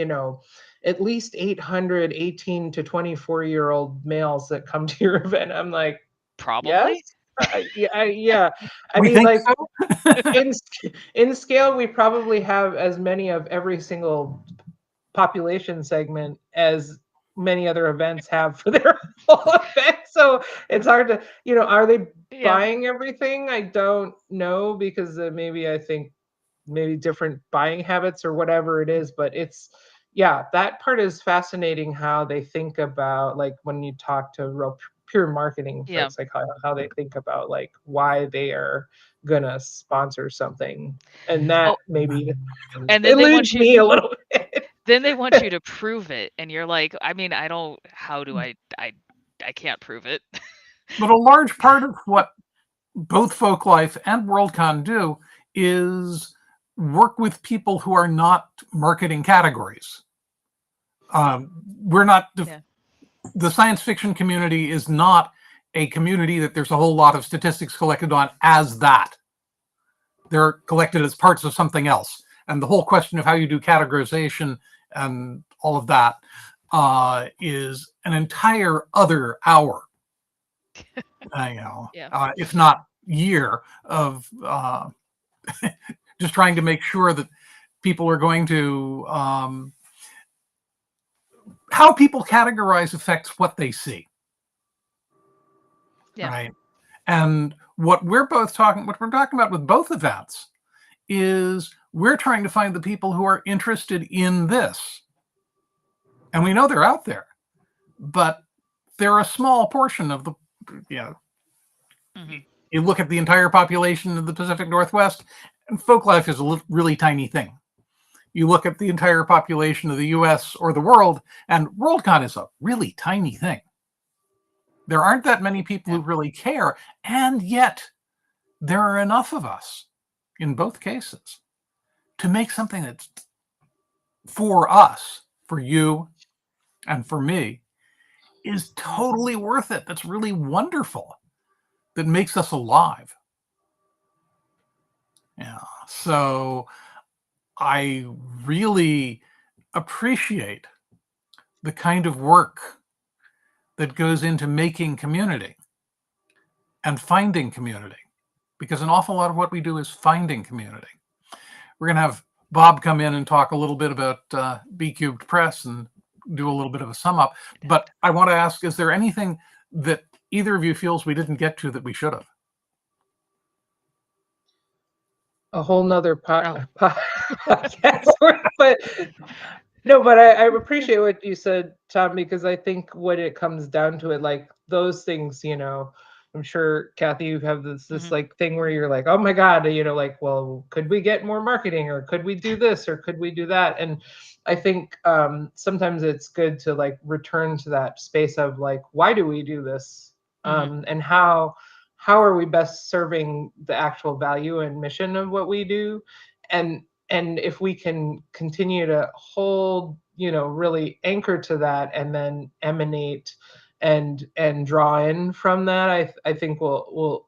at least 800 18 to 24-year-old males that come to your event? I'm like, yes. Probably. Yeah. I We mean, think like so. in scale, we probably have as many of every single population segment as many other events have for their whole event. So it's hard to, are they Yeah. buying everything? I don't know, because maybe I think maybe different buying habits or whatever it is, but yeah, that part is fascinating, how they think about, like when you talk to real pure marketing Yeah. folks, like how they think about like why they are gonna sponsor something. And Oh, that maybe and then they eludes want you me a little bit. then they want you to prove it, and you're like, I mean, I don't. How do I can't prove it. But a large part of what both Folklife and WorldCon do is work with people who are not marketing categories. We're not Yeah. the science fiction community is not a community that there's a whole lot of statistics collected on as that. They're collected as parts of something else. And the whole question of how you do categorization and all of that is an entire other hour, Yeah. if not year of just trying to make sure that people are going to how people categorize affects what they see. Yeah. Right. And what we're talking about with both events is we're trying to find the people who are interested in this. And we know they're out there. but they're a small portion of the, Mm-hmm. you look at the entire population of the Pacific Northwest, and Folklife is a really tiny thing. You look at the entire population of the US or the world, and Worldcon is a really tiny thing. There aren't that many people who really care, and yet there are enough of us in both cases to make something that's for us, for you, and for me, is totally worth it. That's really wonderful. That makes us alive. Yeah. So I really appreciate the kind of work that goes into making community and finding community, because an awful lot of what we do is finding community. We're going to have Bob come in and talk a little bit about B Cubed Press and do a little bit of a sum up. But I want to ask, is there anything that either of you feels we didn't get to that we should have? A whole nother podcast. But no, but I appreciate what you said, Tom, because I think when it comes down to it, like those things, I'm sure Kathy, you have this like thing where you're like, oh my God, like, well, could we get more marketing, or could we do this, or could we do that? And I think sometimes it's good to like return to that space of like, why do we do this? And how are we best serving the actual value and mission of what we do? And if we can continue to hold, really anchor to that, and then emanate and draw in from that, I think we'll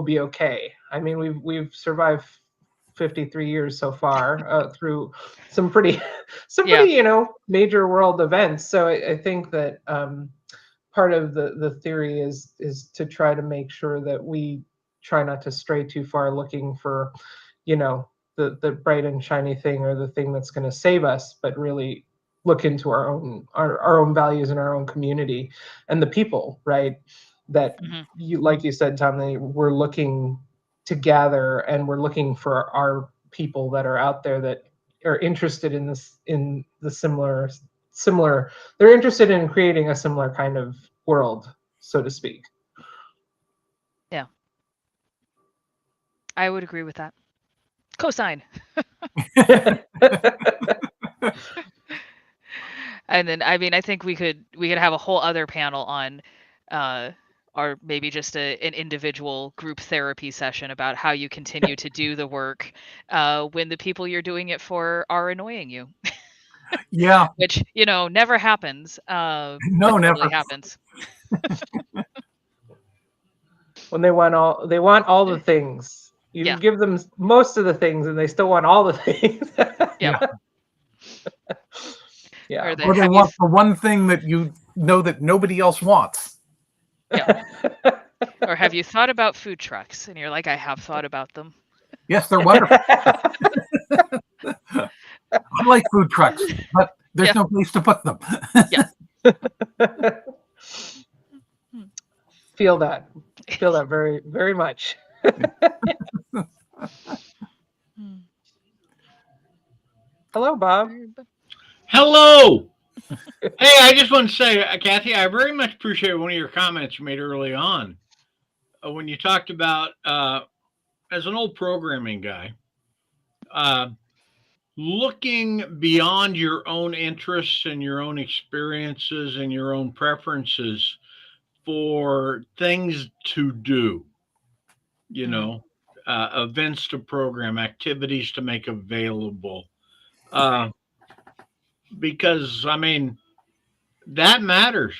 be okay. I mean, we've survived 53 years so far through some pretty major world events. So I think that part of the theory is to try to make sure that we try not to stray too far looking for, the bright and shiny thing, or the thing that's going to save us, but really look into our own values and our own community and the people, right? That like you said, Tom, we're looking to gather, and we're looking for our people that are out there that are interested in this, in the similar, they're interested in creating a similar kind of world, so to speak. Yeah. I would agree with that. Cosign. And then, I mean, I think we could have a whole other panel on, or maybe just an individual group therapy session about how you continue to do the work when the people you're doing it for are annoying you. Yeah. Which, never happens. No, never never happens. When they want all the things. You give them most of the things, and they still want all the things. Yeah. Yeah. Or they want the one thing that you know that nobody else wants. Yeah. Or have you thought about food trucks? And you're like, I have thought about them. Yes, they're wonderful. I like food trucks, but there's no place to put them. Yeah. Feel that very, very much. Hello, Bob. Hello. Hey, I just want to say, Kathy, I very much appreciate one of your comments you made early on when you talked about, as an old programming guy, looking beyond your own interests and your own experiences and your own preferences for things to do, events to program, activities to make available. Because, I mean, that matters.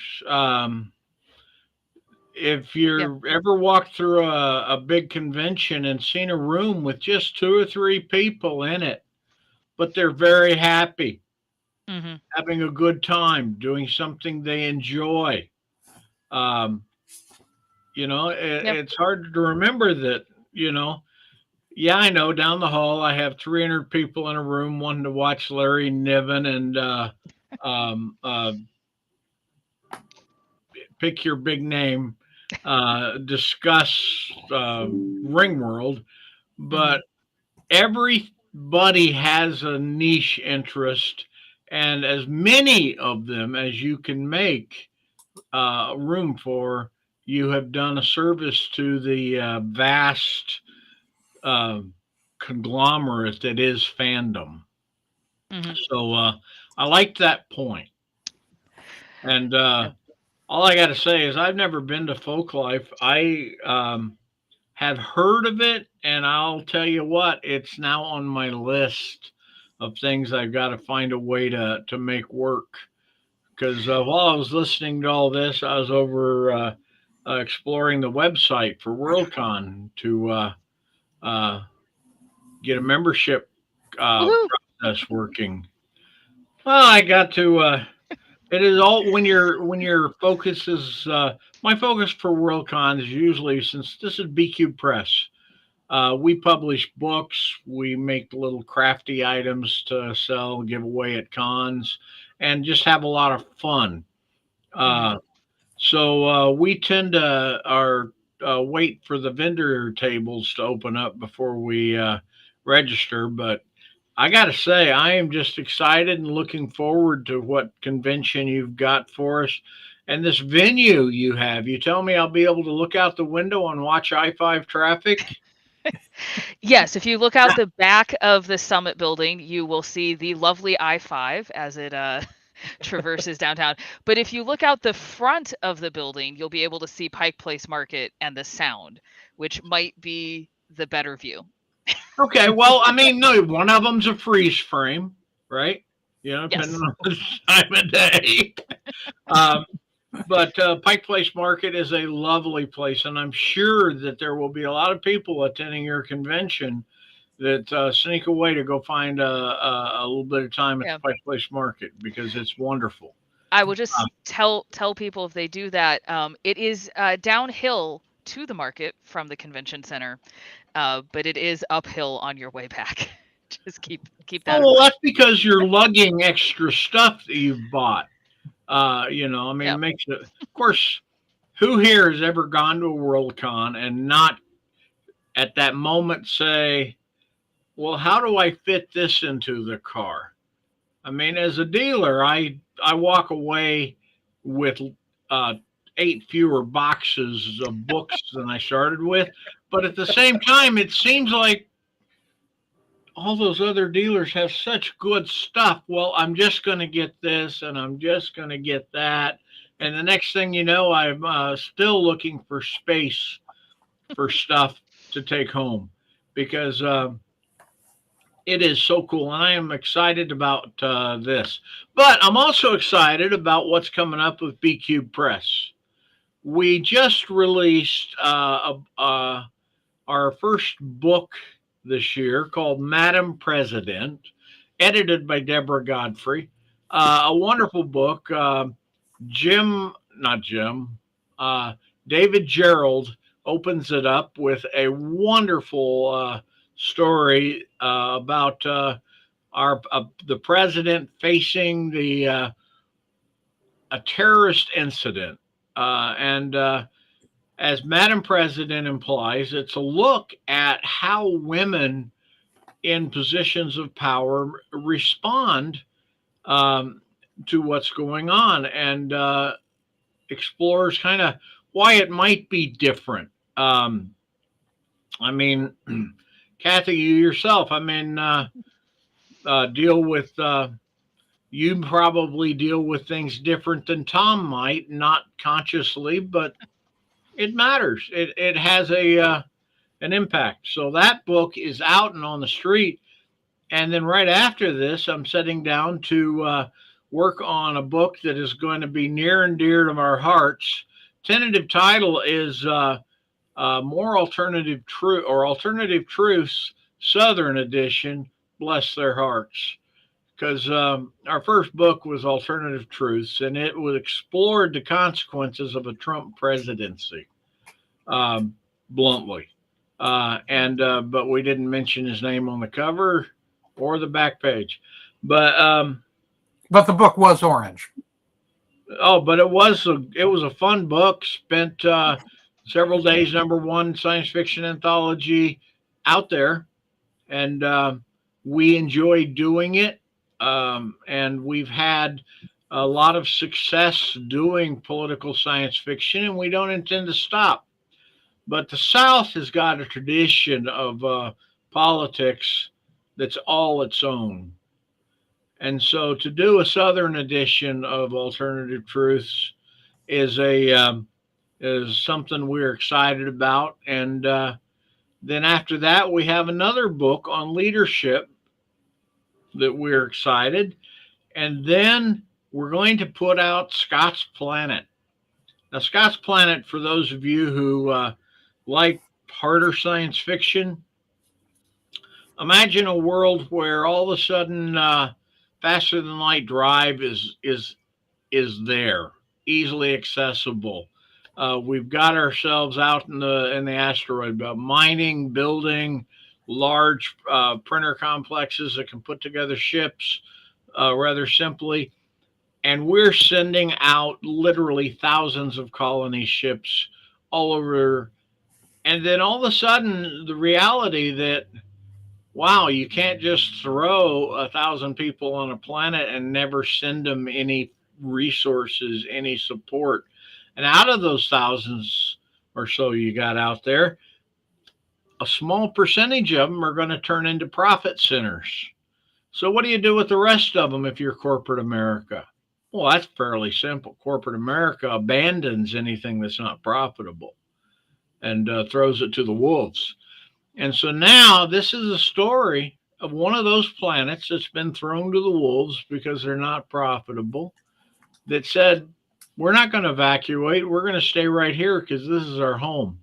If you're ever walked through a big convention and seen a room with just 2 or 3 people in it, but they're very happy, having a good time, doing something they enjoy. It's hard to remember that, I know down the hall I have 300 people in a room wanting to watch Larry Niven and pick your big name, discuss Ring World, but everybody has a niche interest, and as many of them as you can make room for, you have done a service to the vast uh, conglomerate that is fandom. Hmm. So I liked that point. And Yeah. all I got to say is I've never been to Folklife. I have heard of it, and I'll tell you what, it's now on my list of things I've got to find a way to make work. Because while I was listening to all this, I was over exploring the website for Worldcon to uh, get a membership Woohoo! process working. Well, I got to. It is all when your focus is my focus for Worldcon is usually, since this is BQ Press. We publish books. We make little crafty items to sell, give away at cons, and just have a lot of fun. Hmm. Uh, so we tend to our wait for the vendor tables to open up before we register. But I got to say, I am just excited and looking forward to what convention you've got for us. And this venue you have, you tell me I'll be able to look out the window and watch I-5 traffic? Yes, if you look out the back of the Summit building, you will see the lovely I-5 as it traverses downtown. But if you look out the front of the building, you'll be able to see Pike Place Market and the Sound, which might be the better view. Okay, well, I mean, no, one of them's a freeze frame, right? You know, depending Yes. on the time of day. Um, but Pike Place Market is a lovely place, and I'm sure that there will be a lot of people attending your convention that sneak away to go find a little bit of time at the Yeah. Pike Place Market because it's wonderful. I will just tell people if they do that, it is downhill to the market from the convention center, but it is uphill on your way back. Just keep that Oh, in well, mind. that's because you're lugging extra stuff that you've bought. I mean, Yeah. makes it. Of course, who here has ever gone to a Worldcon and not at that moment say, "Well, how do I fit this into the car?" I mean, as a dealer, I walk away with uh, 8 fewer boxes of books than I started with, but at the same time, it seems like all those other dealers have such good stuff. Well, I'm just going to get this and I'm just going to get that. And the next thing you know, I'm still looking for space for stuff to take home because it is so cool. And I am excited about this. But I'm also excited about what's coming up with BQ Press. We just released our first book this year called Madam President, edited by Deborah Godfrey. A wonderful book. Not Jim, uh, David Gerald opens it up with a wonderful story about the president facing a terrorist incident. And as Madam President implies, it's a look at how women in positions of power respond um, to what's going on and explores kind of why it might be different. Um, I mean, Kathy, you yourself, I mean, deal with, you probably deal with things different than Tom might, not consciously, but it matters. It has an impact. So that book is out and on the street. And then right after this, I'm sitting down to work on a book that is going to be near and dear to our hearts. Tentative title is More Alternative Truth or Alternative Truths Southern Edition. Bless their hearts. Because our first book was Alternative Truths, and it was explored the consequences of a Trump presidency um, bluntly. And but we didn't mention his name on the cover or the back page. But But the book was orange. but it was a fun book. Spent several days number one science fiction anthology out there, and we enjoyed doing it. and we've had a lot of success doing political science fiction, and we don't intend to stop. But the South has got a tradition of politics that's all its own. And so to do a Southern edition of Alternative Truths is a is something we're excited about. And then after that, we have another book on leadership that we're excited. And then we're going to put out Scott's Planet. Now, Scott's Planet, for those of you who like harder science fiction, imagine a world where all of a sudden faster than light drive is there, easily accessible. We've got ourselves out in the asteroid belt, mining, building large printer complexes that can put together ships rather simply. And we're sending out literally thousands of colony ships all over. And then all of a sudden, the reality that, wow, you can't just throw 1,000 people on a planet and never send them any resources, any support. And out of those thousands or so you got out there, a small percentage of them are going to turn into profit centers. So, what do you do with the rest of them if you're corporate America? Well, that's fairly simple. Corporate America abandons anything that's not profitable and throws it to the wolves. And so now this is a story of one of those planets that's been thrown to the wolves because they're not profitable, that said, we're not going to evacuate. We're going to stay right here because this is our home.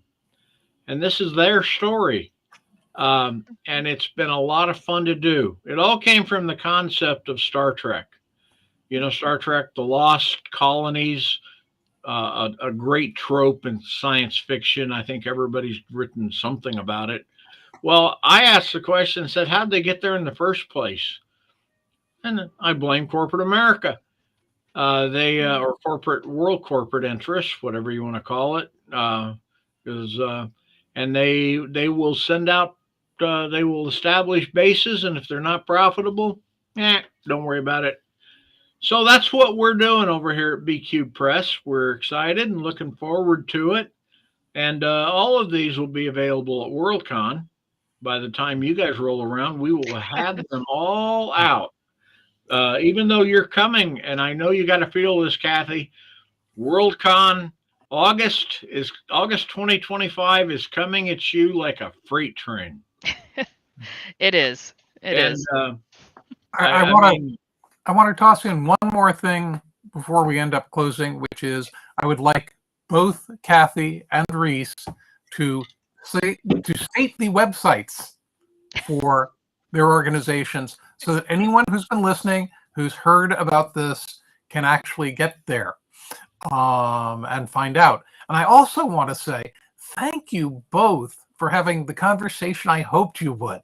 And this is their story. And it's been a lot of fun to do. It all came from the concept of Star Trek. You know, Star Trek, the lost colonies, a great trope in science fiction. I think everybody's written something about it. Well, I asked the question and said, how'd they get there in the first place? And I blame corporate America. Or corporate interests, whatever you want to call it, and they will send out, they will establish bases, and if they're not profitable, don't worry about it. So that's what we're doing over here at BQ Press. We're excited and looking forward to it, and all of these will be available at Worldcon. By the time you guys roll around, we will have them all out. Even though you're coming, and I know you got to feel this, Kathy, Worldcon August 2025 is coming at you like a freight train. It is. It is. I want to toss in one more thing before we end up closing, which is I would like both Kathy and Reese to state the websites for their organizations so that anyone who's been listening, who's heard about this, can actually get there and find out. And I also want to say thank you both for having the conversation I hoped you would.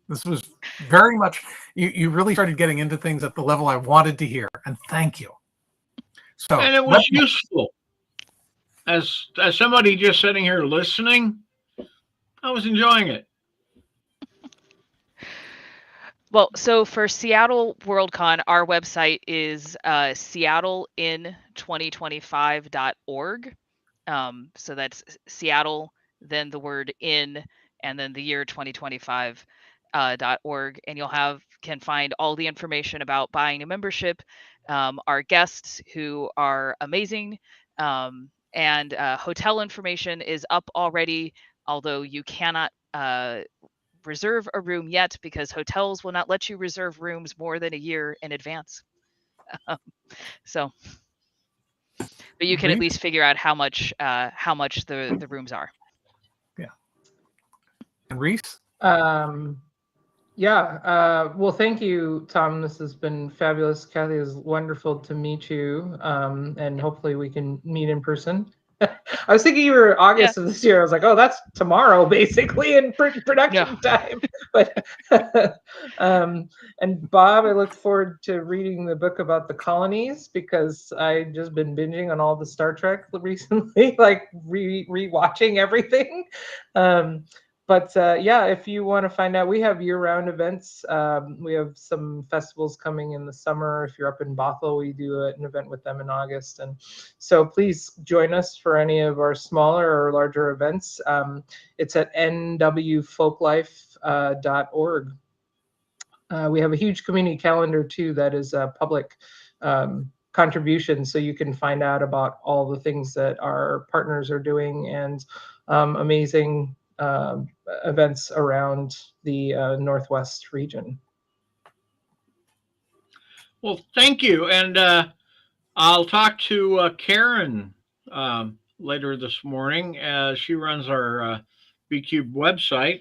This was very much, you really started getting into things at the level I wanted to hear, and thank you. So, and it was useful. As somebody just sitting here listening, I was enjoying it. Well, so for Seattle Worldcon, our website is seattleit2025.org. So that's Seattle, then the word in, and then the year 2025. .org, and can find all the information about buying a membership, our guests who are amazing, and hotel information is up already, although you cannot reserve a room yet because hotels will not let you reserve rooms more than a year in advance. But you can at least figure out how much the rooms are. Yeah. And Reese? Well, thank you, Tom. This has been fabulous. Kathy, it was wonderful to meet you, and hopefully we can meet in person. I was thinking you were August of this year. I was like, oh, that's tomorrow, basically, in production time. But and Bob, I look forward to reading the book about the colonies because I've just been binging on all the Star Trek recently, like rewatching everything. but yeah, if you want to find out, we have year-round events. We have some festivals coming in the summer. If you're up in Bothell, we do an event with them in August, and so please join us for any of our smaller or larger events. It's at nwfolklife.org. We have a huge community calendar too that is public contribution, so you can find out about all the things that our partners are doing and amazing events around the Northwest region. Well, thank you. And I'll talk to Karen later this morning as she runs our BCube website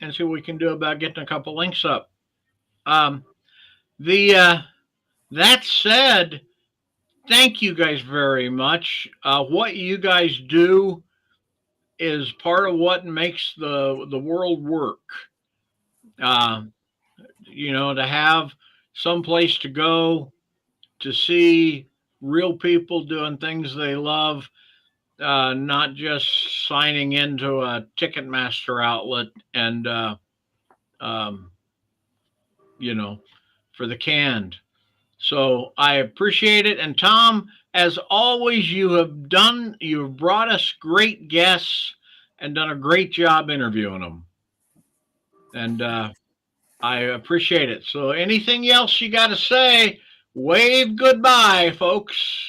and see what we can do about getting a couple links up. Um, the That said, thank you guys very much. What you guys do is part of what makes the world work. Uh, to have some place to go to see real people doing things they love, not just signing into a Ticketmaster outlet and um, for the canned. So I appreciate it. And Tom, as always, you've brought us great guests and done a great job interviewing them. And I appreciate it. So anything else you got to say? Wave goodbye, folks.